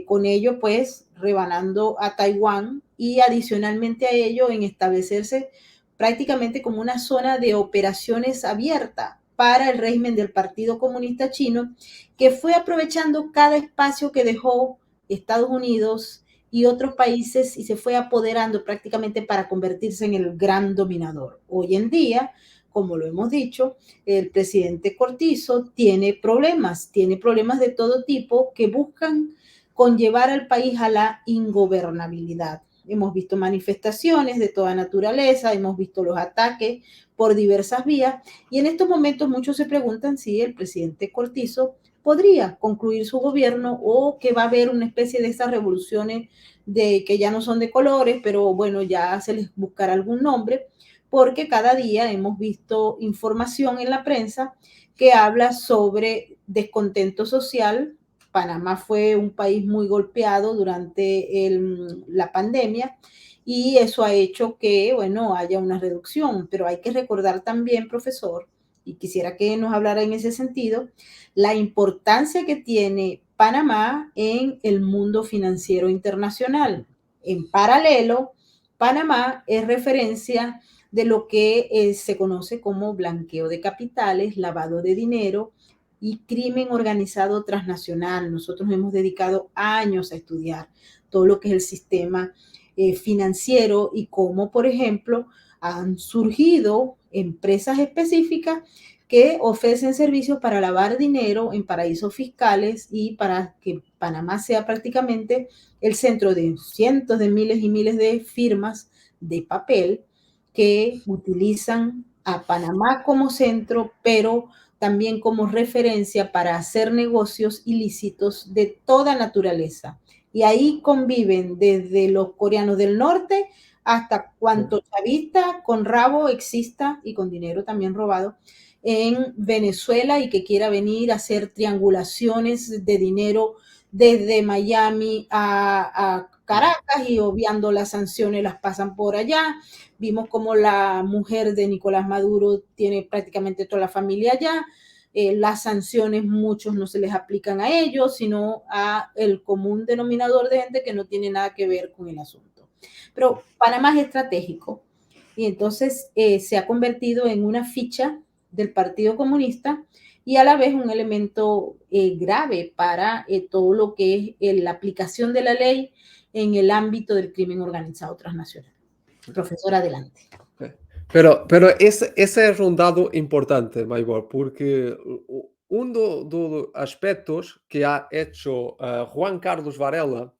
con ello pues rebanando a Taiwán, y adicionalmente a ello en establecerse prácticamente como una zona de operaciones abierta para el régimen del Partido Comunista Chino, que fue aprovechando cada espacio que dejó Estados Unidos y otros países y se fue apoderando prácticamente para convertirse en el gran dominador. Hoy en día, como lo hemos dicho, el presidente Cortizo tiene problemas de todo tipo que buscan conllevar al país a la ingobernabilidad. Hemos visto manifestaciones de toda naturaleza, hemos visto los ataques por diversas vías, y en estos momentos muchos se preguntan si el presidente Cortizo podría concluir su gobierno o que va a haber una especie de esas revoluciones de que ya no son de colores, pero bueno, ya se les buscará algún nombre, porque cada día hemos visto información en la prensa que habla sobre descontento social. Panamá fue un país muy golpeado durante la pandemia y eso ha hecho que, bueno, haya una reducción, pero hay que recordar también, profesor, y quisiera que nos hablara en ese sentido, la importancia que tiene Panamá en el mundo financiero internacional. En paralelo, Panamá es referencia de lo que se conoce como blanqueo de capitales, lavado de dinero y crimen organizado transnacional. Nosotros hemos dedicado años a estudiar todo lo que es el sistema financiero y cómo, por ejemplo, han surgido empresas específicas que ofrecen servicios para lavar dinero en paraísos fiscales y para que Panamá sea prácticamente el centro de cientos de miles y miles de firmas de papel que utilizan a Panamá como centro, pero también como referencia para hacer negocios ilícitos de toda naturaleza. Y ahí conviven desde los coreanos del norte hasta cuanto chavista con rabo exista y con dinero también robado en Venezuela y que quiera venir a hacer triangulaciones de dinero desde Miami a Caracas y obviando las sanciones las pasan por allá. Vimos como la mujer de Nicolás Maduro tiene prácticamente toda la familia allá. Las sanciones muchos no se les aplican a ellos, sino a el común denominador de gente que no tiene nada que ver con el asunto. Pero Panamá es estratégico y entonces se ha convertido en una ficha del Partido Comunista y a la vez un elemento grave para todo lo que es la aplicación de la ley en el ámbito del crimen organizado transnacional. Profesor, adelante. Pero esse é um dado importante, Maibor, porque um dos aspectos que ha hecho Juan Carlos Varela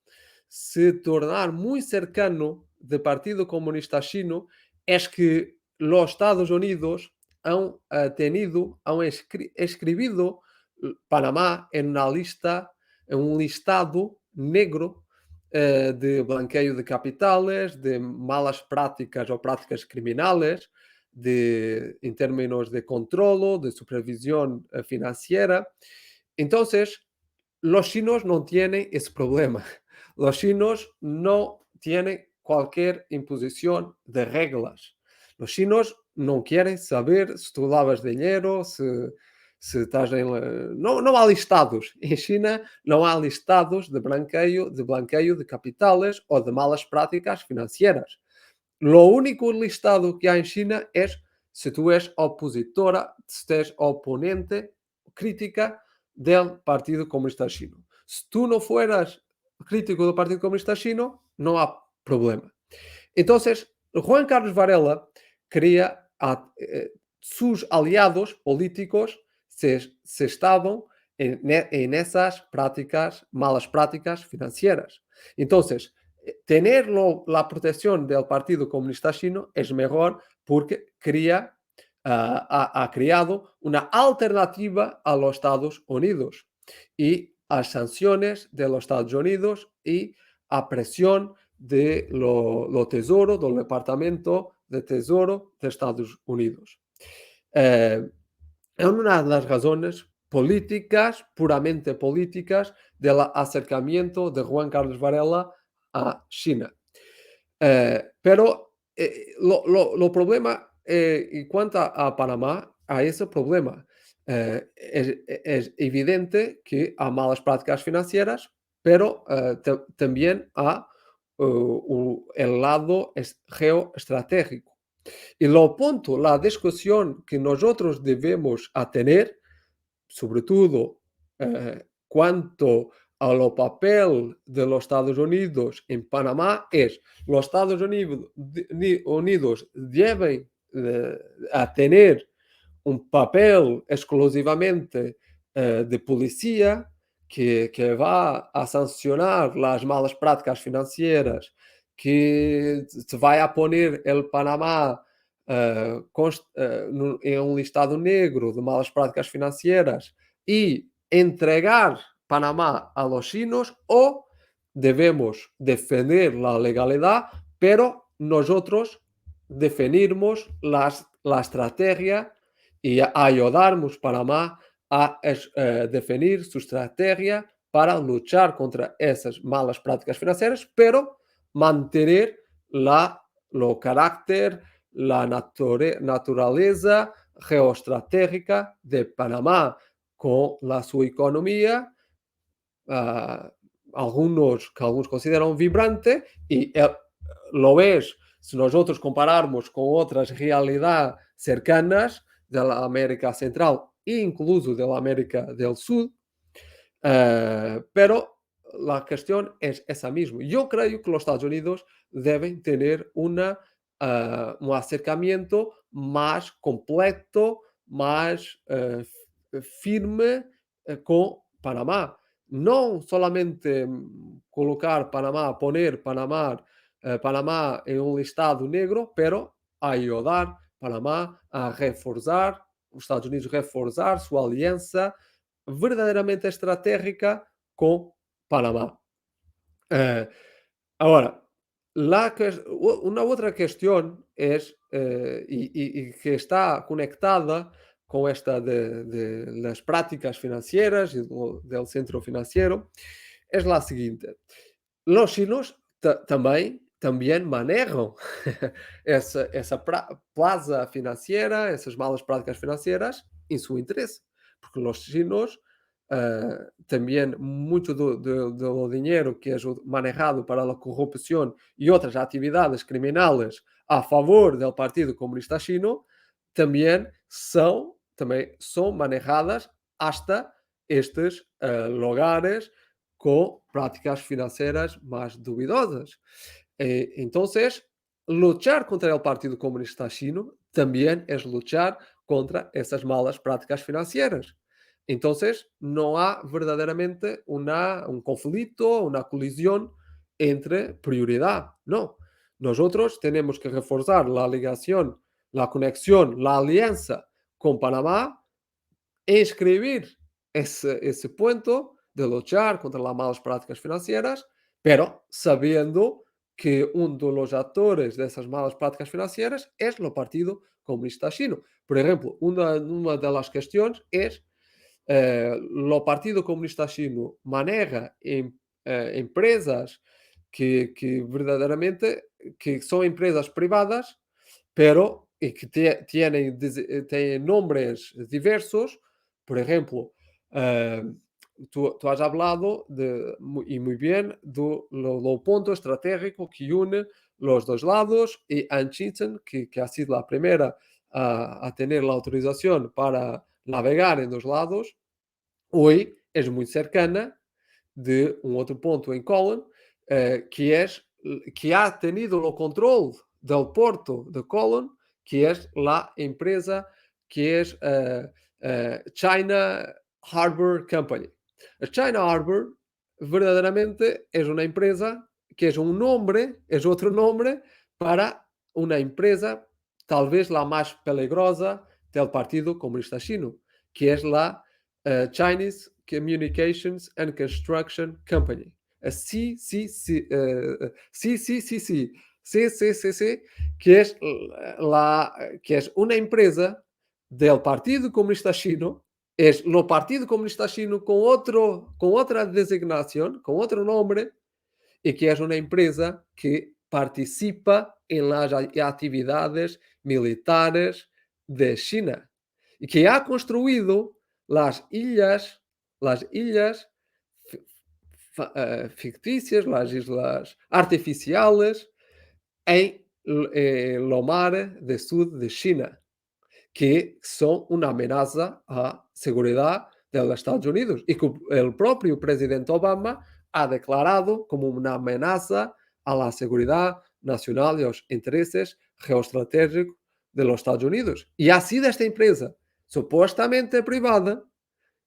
se tornar muy cercano del Partido Comunista Chino es que los Estados Unidos han escribido Panamá en una lista, en un listado negro de blanqueo de capitales, de malas prácticas o prácticas criminales, en términos de controlo, de supervisión financiera. Entonces, los chinos no tienen ese problema. Los chinos no tienen cualquier imposición de reglas. Los chinos no quieren saber si tú lavas dinero, si estás en... No há listados. En China não há listados de blanqueo de capitales ou de malas prácticas financieras. Lo único listado que há en China es si tú eres opositora, si eres oponente, crítica del Partido Comunista Chino. Si tú no fueras crítico del Partido Comunista Chino, no há problema. Entonces, Juan Carlos Varela quería a sus aliados políticos se estaban en esas prácticas, malas prácticas financieras. Entonces, tener la protección del Partido Comunista Chino es mejor porque ha creado una alternativa a los Estados Unidos y a sanciones de los Estados Unidos y a presión de lo Tesoro, del Departamento de Tesoro de Estados Unidos. Es una de las razones políticas, puramente políticas, del acercamiento de Juan Carlos Varela a China. Pero lo problema, en cuanto a Panamá, a ese problema, es evidente que hay malas prácticas financieras, pero también hay el lado geoestratégico. Y la discusión que nosotros debemos a tener, sobre todo cuanto a lo papel de los Estados Unidos en Panamá, es los Estados Unidos deben a tener un papel exclusivamente de policía que va a sancionar las malas prácticas financieras, que se va a poner el Panamá en un listado negro de malas prácticas financieras y entregar Panamá a los chinos, o debemos defender la legalidad, pero nosotros definimos la estrategia y ayudarnos Panamá a definir su estrategia para luchar contra esas malas prácticas financieras, pero mantener lo carácter, la naturaleza geoestratégica de Panamá con su economía, algunos consideran vibrante, y lo es si nosotros compararmos con otras realidades cercanas de la América Central e incluso de la América del Sur, pero la cuestión es esa misma. Yo creo que los Estados Unidos deben tener una un acercamiento más completo, más firme con Panamá. No solamente colocar Panamá, poner Panamá, Panamá en un listado negro, pero ayudar Panamá a reforzar, os Estados Unidos reforzar su alianza verdaderamente estratégica con Panamá. Eh, Ahora, una otra cuestión es, y que está conectada con esta de las prácticas financieras y del centro financiero, es la siguiente. Los chinos también manejan esa plaza financiera, esas malas prácticas financieras en su interés, porque los chinos también mucho do dinero que es manejado para la corrupción y otras actividades criminales a favor del Partido Comunista Chino también son manejadas hasta estos lugares con prácticas financieras más duvidosas. Entonces, luchar contra el Partido Comunista Chino también es luchar contra esas malas prácticas financieras. Entonces, no hay verdaderamente un conflicto, una colisión entre prioridad. No. Nosotros tenemos que reforzar la ligación, la conexión, la alianza con Panamá e escribir ese punto de luchar contra las malas prácticas financieras, pero sabiendo que uno de los actores de esas malas prácticas financieras es el Partido Comunista Chino. Por ejemplo, una de las cuestiones es o Partido Comunista Chino maneja empresas que verdaderamente que son empresas privadas, pero que tienen nombres diversos. Por ejemplo, eh, tú has hablado y muy bien del punto estratégico que une los dos lados y Anchichen, que ha sido la primera a tener la autorización para navegar en dos lados, hoy es muy cercana de un otro punto en Colón, que ha tenido el control del puerto de Colón, que es la empresa que es China Harbor Company. China Harbor verdaderamente es una empresa que es otro nombre para una empresa tal vez la más peligrosa del Partido Comunista Chino, que es la Chinese Communications and Construction Company. CCCC, que es una empresa del Partido Comunista Chino, es el Partido Comunista Chino con otra designación, con otro nombre, y que es una empresa que participa en las actividades militares de China y que ha construido las islas ficticias, las islas artificiales en lo mar de sur de China, que son una amenaza a seguridad de los Estados Unidos y que el propio presidente Obama ha declarado como una amenaza a la seguridad nacional y los intereses geoestratégicos de los Estados Unidos. Y ha sido esta empresa, supuestamente privada,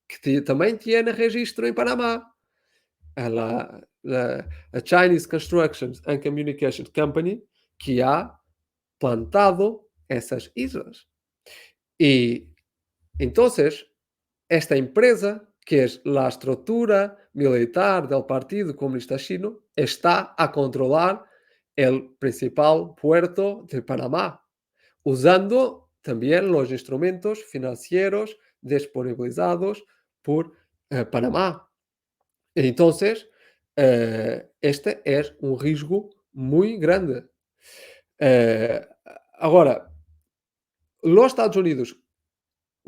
que también tiene registro en Panamá, a Chinese Constructions and Communications Company, que ha plantado esas islas. Y entonces, esta empresa, que es la estructura militar del Partido Comunista Chino, está a controlar el principal puerto de Panamá, usando también los instrumentos financieros disponibilizados por Panamá. Entonces, este es un riesgo muy grande. Ahora, los Estados Unidos,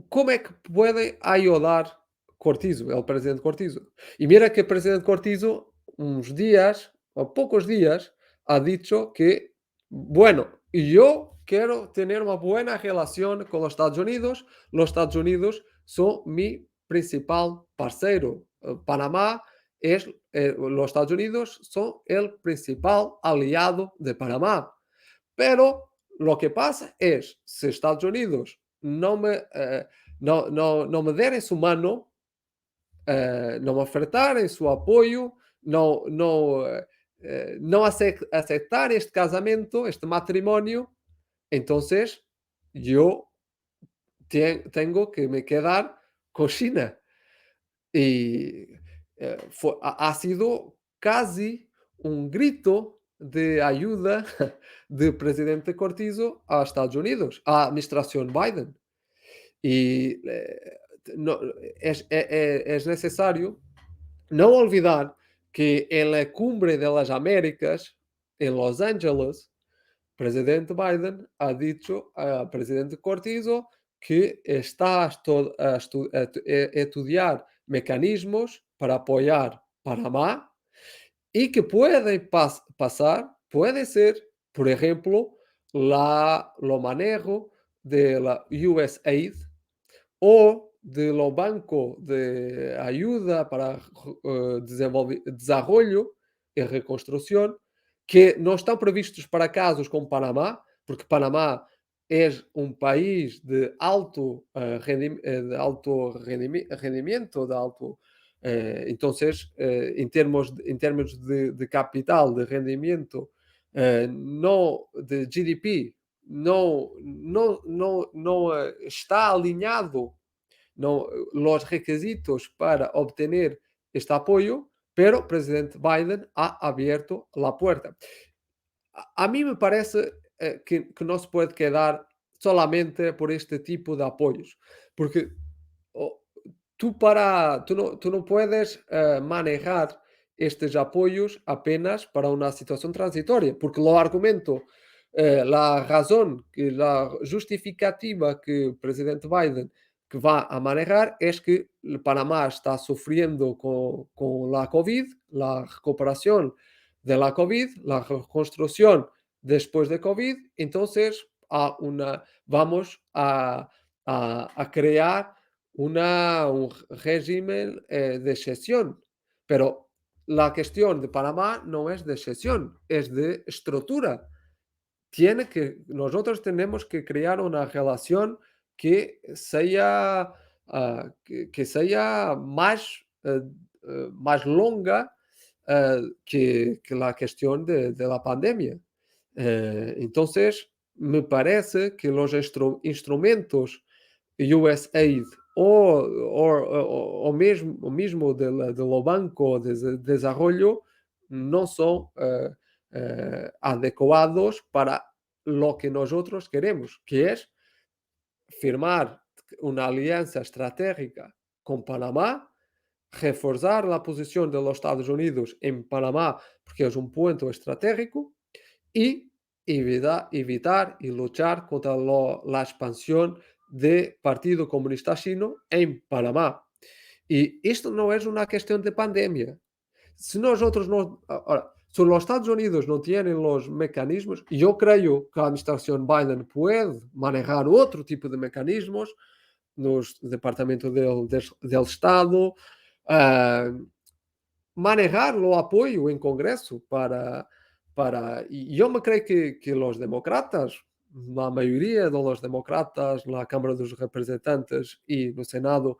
¿cómo es que puede ayudar Cortizo, el presidente Cortizo? Y mira que el presidente Cortizo, unos días o pocos días, ha dicho que, bueno, yo quiero tener una buena relación con los Estados Unidos son mi principal parceiro. Panamá es, los Estados Unidos son el principal aliado de Panamá. Pero Lo que pasa es, si Estados Unidos no me derem su mano, não me ofertarem su apoio, não aceitar este casamento, este matrimonio, entonces yo tengo que me quedar con China. Y ha sido casi un grito de ayuda del presidente Cortizo a Estados Unidos, a administración Biden. Y no, es necesario no olvidar que en la cumbre de las Américas, en Los Ángeles, presidente Biden ha dicho al presidente Cortizo que está a estudiar mecanismos para apoyar Panamá y que puede pasar, puede ser, por ejemplo, lo manejo de la USAID o de los bancos de ayuda para desarrollo y reconstrucción que no están previstos para casos con Panamá, porque Panamá es un país de alto, rendimiento, entonces, en términos de capital, de rendimiento, no de GDP, no está alineado no, los requisitos para obtener este apoyo, pero el presidente Biden ha abierto la puerta. A mí me parece que no se puede quedar solamente por este tipo de apoyos, porque oh, tú no puedes manejar estos apoyos apenas para una situación transitoria, porque lo argumento, la razón, la justificativa que el presidente Biden que va a manejar es que Panamá está sufriendo con la COVID, la recuperación de la COVID, la reconstrucción después de COVID, entonces vamos a crear un régimen de excepción. Pero la cuestión de Panamá no es de excepción, es de estructura. Nosotros tenemos que crear una relación que sea, que sea más longa que la cuestión de la pandemia. Entonces, me parece que los instrumentos USAID o mismo de lo Banco de Desarrollo no son adecuados para lo que nosotros queremos, que es firmar una alianza estratégica con Panamá, reforzar la posición de los Estados Unidos en Panamá, porque es un punto estratégico, y evitar y luchar contra la expansión del Partido Comunista Chino en Panamá. Y esto no es una cuestión de pandemia. Si nosotros no... Ahora, si los Estados Unidos no tienen los mecanismos, yo creo que la administración Biden puede manejar otro tipo de mecanismos, los departamentos del Estado, manejar lo apoyo en Congreso y yo me creo que los demócratas, la mayoría de los demócratas, la Cámara de los Representantes y el Senado,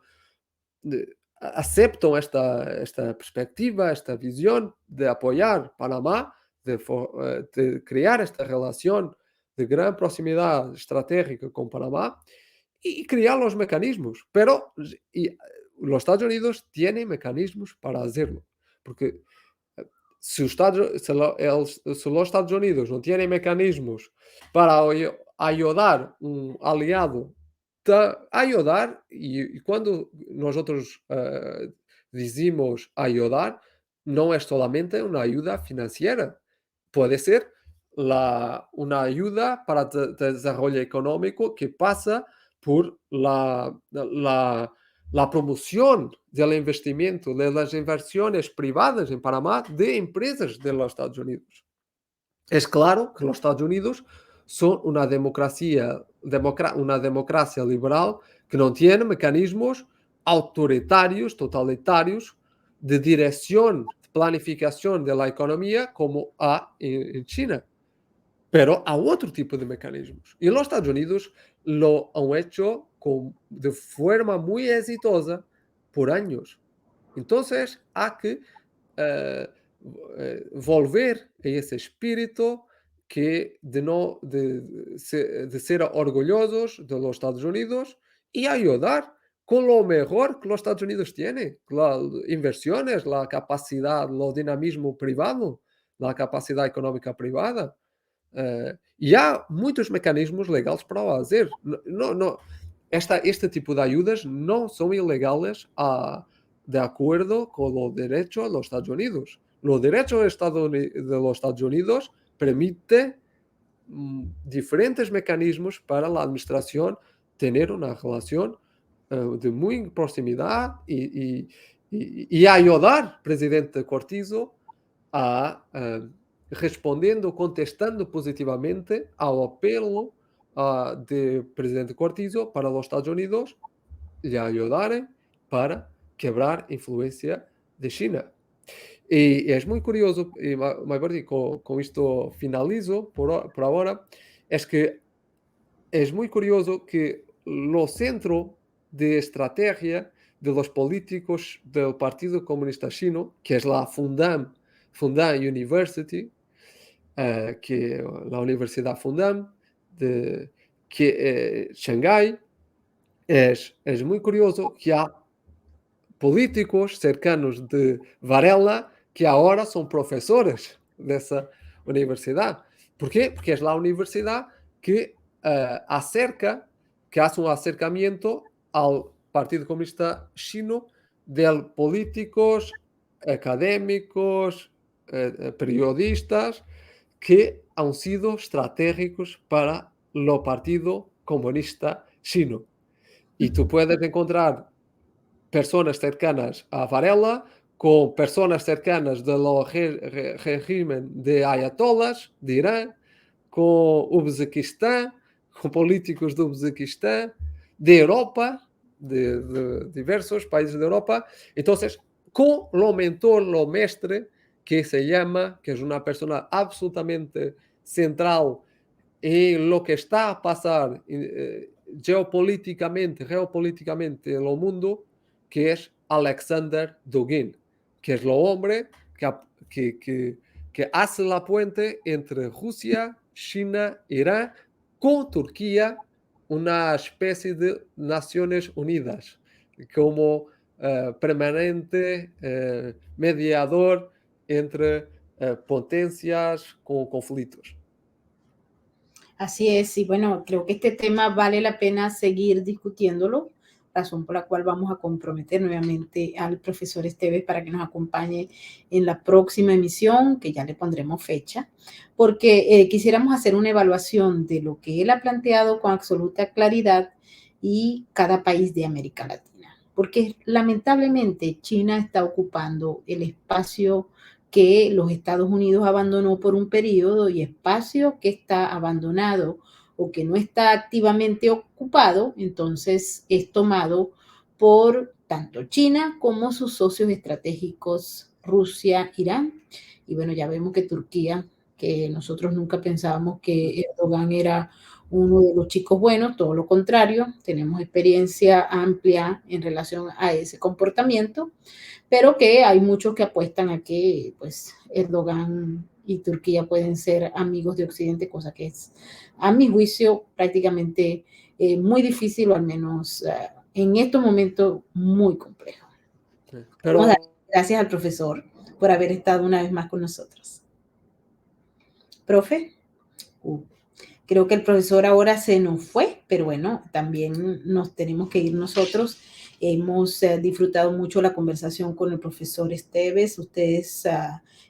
aceptan esta perspectiva, esta visión de apoyar Panamá, de crear esta relación de gran proximidad estratégica con Panamá y crear los mecanismos. Pero los Estados Unidos tienen mecanismos para hacerlo, porque si los Estados Unidos no tienen mecanismos para ayudar un aliado ayudar, y cuando nosotros decimos ayudar, no es solamente una ayuda financiera, puede ser una ayuda para desarrollo económico que pasa por la promoción del investimiento, de las inversiones privadas en Panamá de empresas de los Estados Unidos. Es claro que los Estados Unidos son una democracia liberal que no tiene mecanismos autoritarios, totalitarios, de dirección, de planificación de la economía como hay en China. Pero hay otro tipo de mecanismos. Y los Estados Unidos lo han hecho de forma muy exitosa por años. Entonces, hay que eh, volver a ese espíritu que de ser orgullosos de los Estados Unidos y ayudar con lo mejor que los Estados Unidos tienen, las inversiones, la capacidad, lo dinamismo privado, la capacidad económica privada. E há muitos mecanismos legais para o fazer. Este tipo de ayudas no son ilegales de acuerdo con los derechos de los Estados Unidos. Los derechos de los Estados Unidos permite diferentes mecanismos para la administración tener una relación de muy proximidad y ayudar al presidente Cortizo a respondendo, contestando positivamente ao apelo de presidente Cortizo para os Estados Unidos lhe ajudarem para quebrar influência de China. E é muito curioso, e com isto finalizo por agora, é que é muito curioso que no centro de estrategia de los políticos del Partido Comunista Chino, que es la Fudan University, que la Universidad Fudan de Shanghái, es muy curioso que hay políticos cercanos de Varela que ahora son profesores de esa universidad. ¿Por qué? Porque es la universidad que que hace un acercamiento al Partido Comunista Chino de políticos, académicos, periodistas que han sido estratégicos para el Partido Comunista Chino. Y tú puedes encontrar personas cercanas a Varela con personas cercanas del régimen de ayatolás de Irán, con Uzbequistán, con políticos de Uzbequistán, de Europa, de diversos países de Europa. Entonces, con lo mentor, lo mestre, que se llama, que es una persona absolutamente central en lo que está a pasar geopolíticamente en el mundo, que es Alexander Dugin, que es el hombre que hace la puente entre Rusia, China, Irán, con Turquía, una especie de Naciones Unidas, como permanente mediador entre potencias con conflictos. Así es, y bueno, creo que este tema vale la pena seguir discutiéndolo, razón por la cual vamos a comprometer nuevamente al profesor Esteves para que nos acompañe en la próxima emisión, que ya le pondremos fecha, porque quisiéramos hacer una evaluación de lo que él ha planteado con absoluta claridad y cada país de América Latina, porque lamentablemente China está ocupando el espacio que los Estados Unidos abandonó por un periodo y espacio que está abandonado o que no está activamente ocupado, entonces es tomado por tanto China como sus socios estratégicos Rusia, Irán. Y bueno, ya vemos que Turquía, que nosotros nunca pensábamos que Erdogan era uno de los chicos buenos, todo lo contrario, tenemos experiencia amplia en relación a ese comportamiento, pero que hay muchos que apuestan a que pues Erdogan y Turquía pueden ser amigos de Occidente, cosa que es, a mi juicio, prácticamente muy difícil o al menos en estos momentos muy complejo. Pero, Vamos a dar gracias al profesor por haber estado una vez más con nosotros. Profe, creo que el profesor ahora se nos fue, pero bueno, también nos tenemos que ir nosotros. Hemos disfrutado mucho la conversación con el profesor Esteves. Ustedes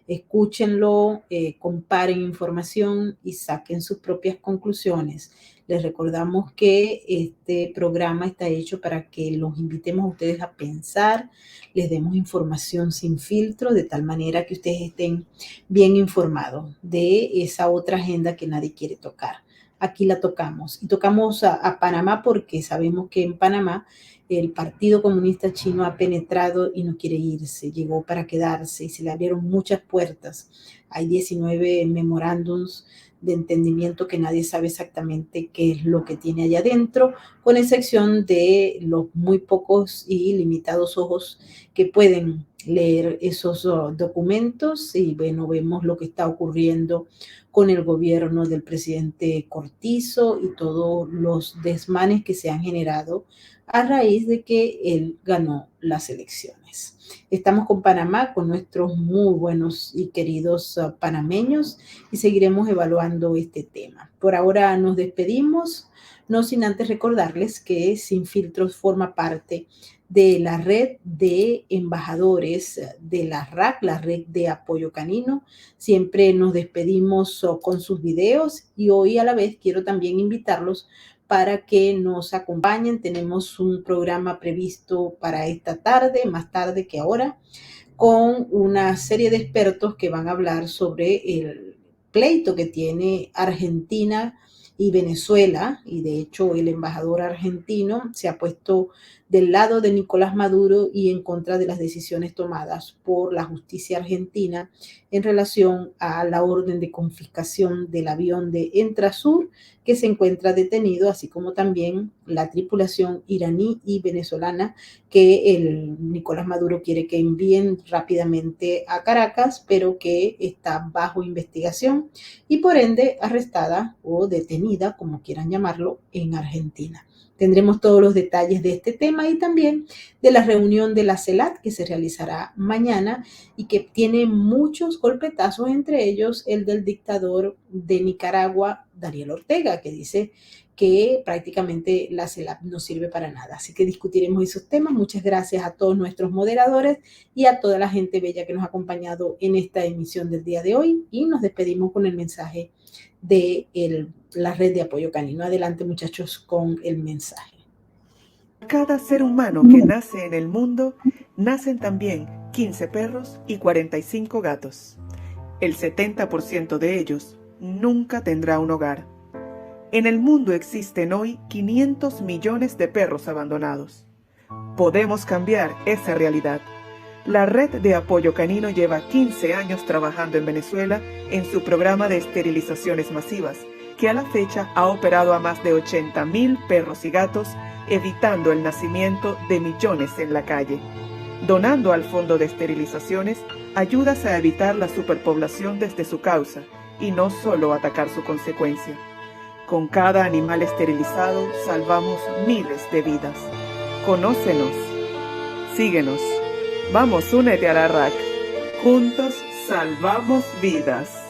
escúchenlo, comparen información y saquen sus propias conclusiones. Les recordamos que este programa está hecho para que los invitemos a ustedes a pensar, les demos información sin filtro, de tal manera que ustedes estén bien informados de esa otra agenda que nadie quiere tocar. Aquí la tocamos. Y tocamos a Panamá porque sabemos que en Panamá el Partido Comunista Chino ha penetrado y no quiere irse, llegó para quedarse y se le abrieron muchas puertas. Hay 19 memorándums de entendimiento que nadie sabe exactamente qué es lo que tiene allá adentro, con excepción de los muy pocos y limitados ojos que pueden leer esos documentos. Y bueno, vemos lo que está ocurriendo con el gobierno del presidente Cortizo y todos los desmanes que se han generado a raíz de que él ganó las elecciones. Estamos con Panamá, con nuestros muy buenos y queridos panameños, y seguiremos evaluando este tema. Por ahora nos despedimos, no sin antes recordarles que Sin Filtros forma parte de la red de embajadores de la RAC, la red de apoyo canino. Siempre nos despedimos con sus videos, y hoy a la vez quiero también invitarlos para que nos acompañen. Tenemos un programa previsto para esta tarde, más tarde que ahora, con una serie de expertos que van a hablar sobre el pleito que tiene Argentina y Venezuela. Y de hecho el embajador argentino se ha puesto del lado de Nicolás Maduro y en contra de las decisiones tomadas por la justicia argentina en relación a la orden de confiscación del avión de Entrasur, que se encuentra detenido, así como también la tripulación iraní y venezolana que el Nicolás Maduro quiere que envíen rápidamente a Caracas, pero que está bajo investigación y por ende arrestada o detenida, como quieran llamarlo, en Argentina. Tendremos todos los detalles de este tema y también de la reunión de la CELAC que se realizará mañana y que tiene muchos golpetazos, entre ellos el del dictador de Nicaragua, Daniel Ortega, que dice que prácticamente la CELAC no sirve para nada. Así que discutiremos esos temas. Muchas gracias a todos nuestros moderadores y a toda la gente bella que nos ha acompañado en esta emisión del día de hoy, y nos despedimos con el mensaje de la red de apoyo canino. Adelante, muchachos, con el mensaje. Cada ser humano que nace en el mundo, nacen también 15 perros y 45 gatos. El 70% de ellos nunca tendrá un hogar. En el mundo existen hoy 500 millones de perros abandonados. Podemos cambiar esa realidad. La red de apoyo canino lleva 15 años trabajando en Venezuela en su programa de esterilizaciones masivas, que a la fecha ha operado a más de 80,000 perros y gatos, evitando el nacimiento de millones en la calle. Donando al Fondo de Esterilizaciones, ayudas a evitar la superpoblación desde su causa y no solo atacar su consecuencia. Con cada animal esterilizado salvamos miles de vidas. Conócenos. Síguenos. Vamos, únete a la RAC. Juntos salvamos vidas.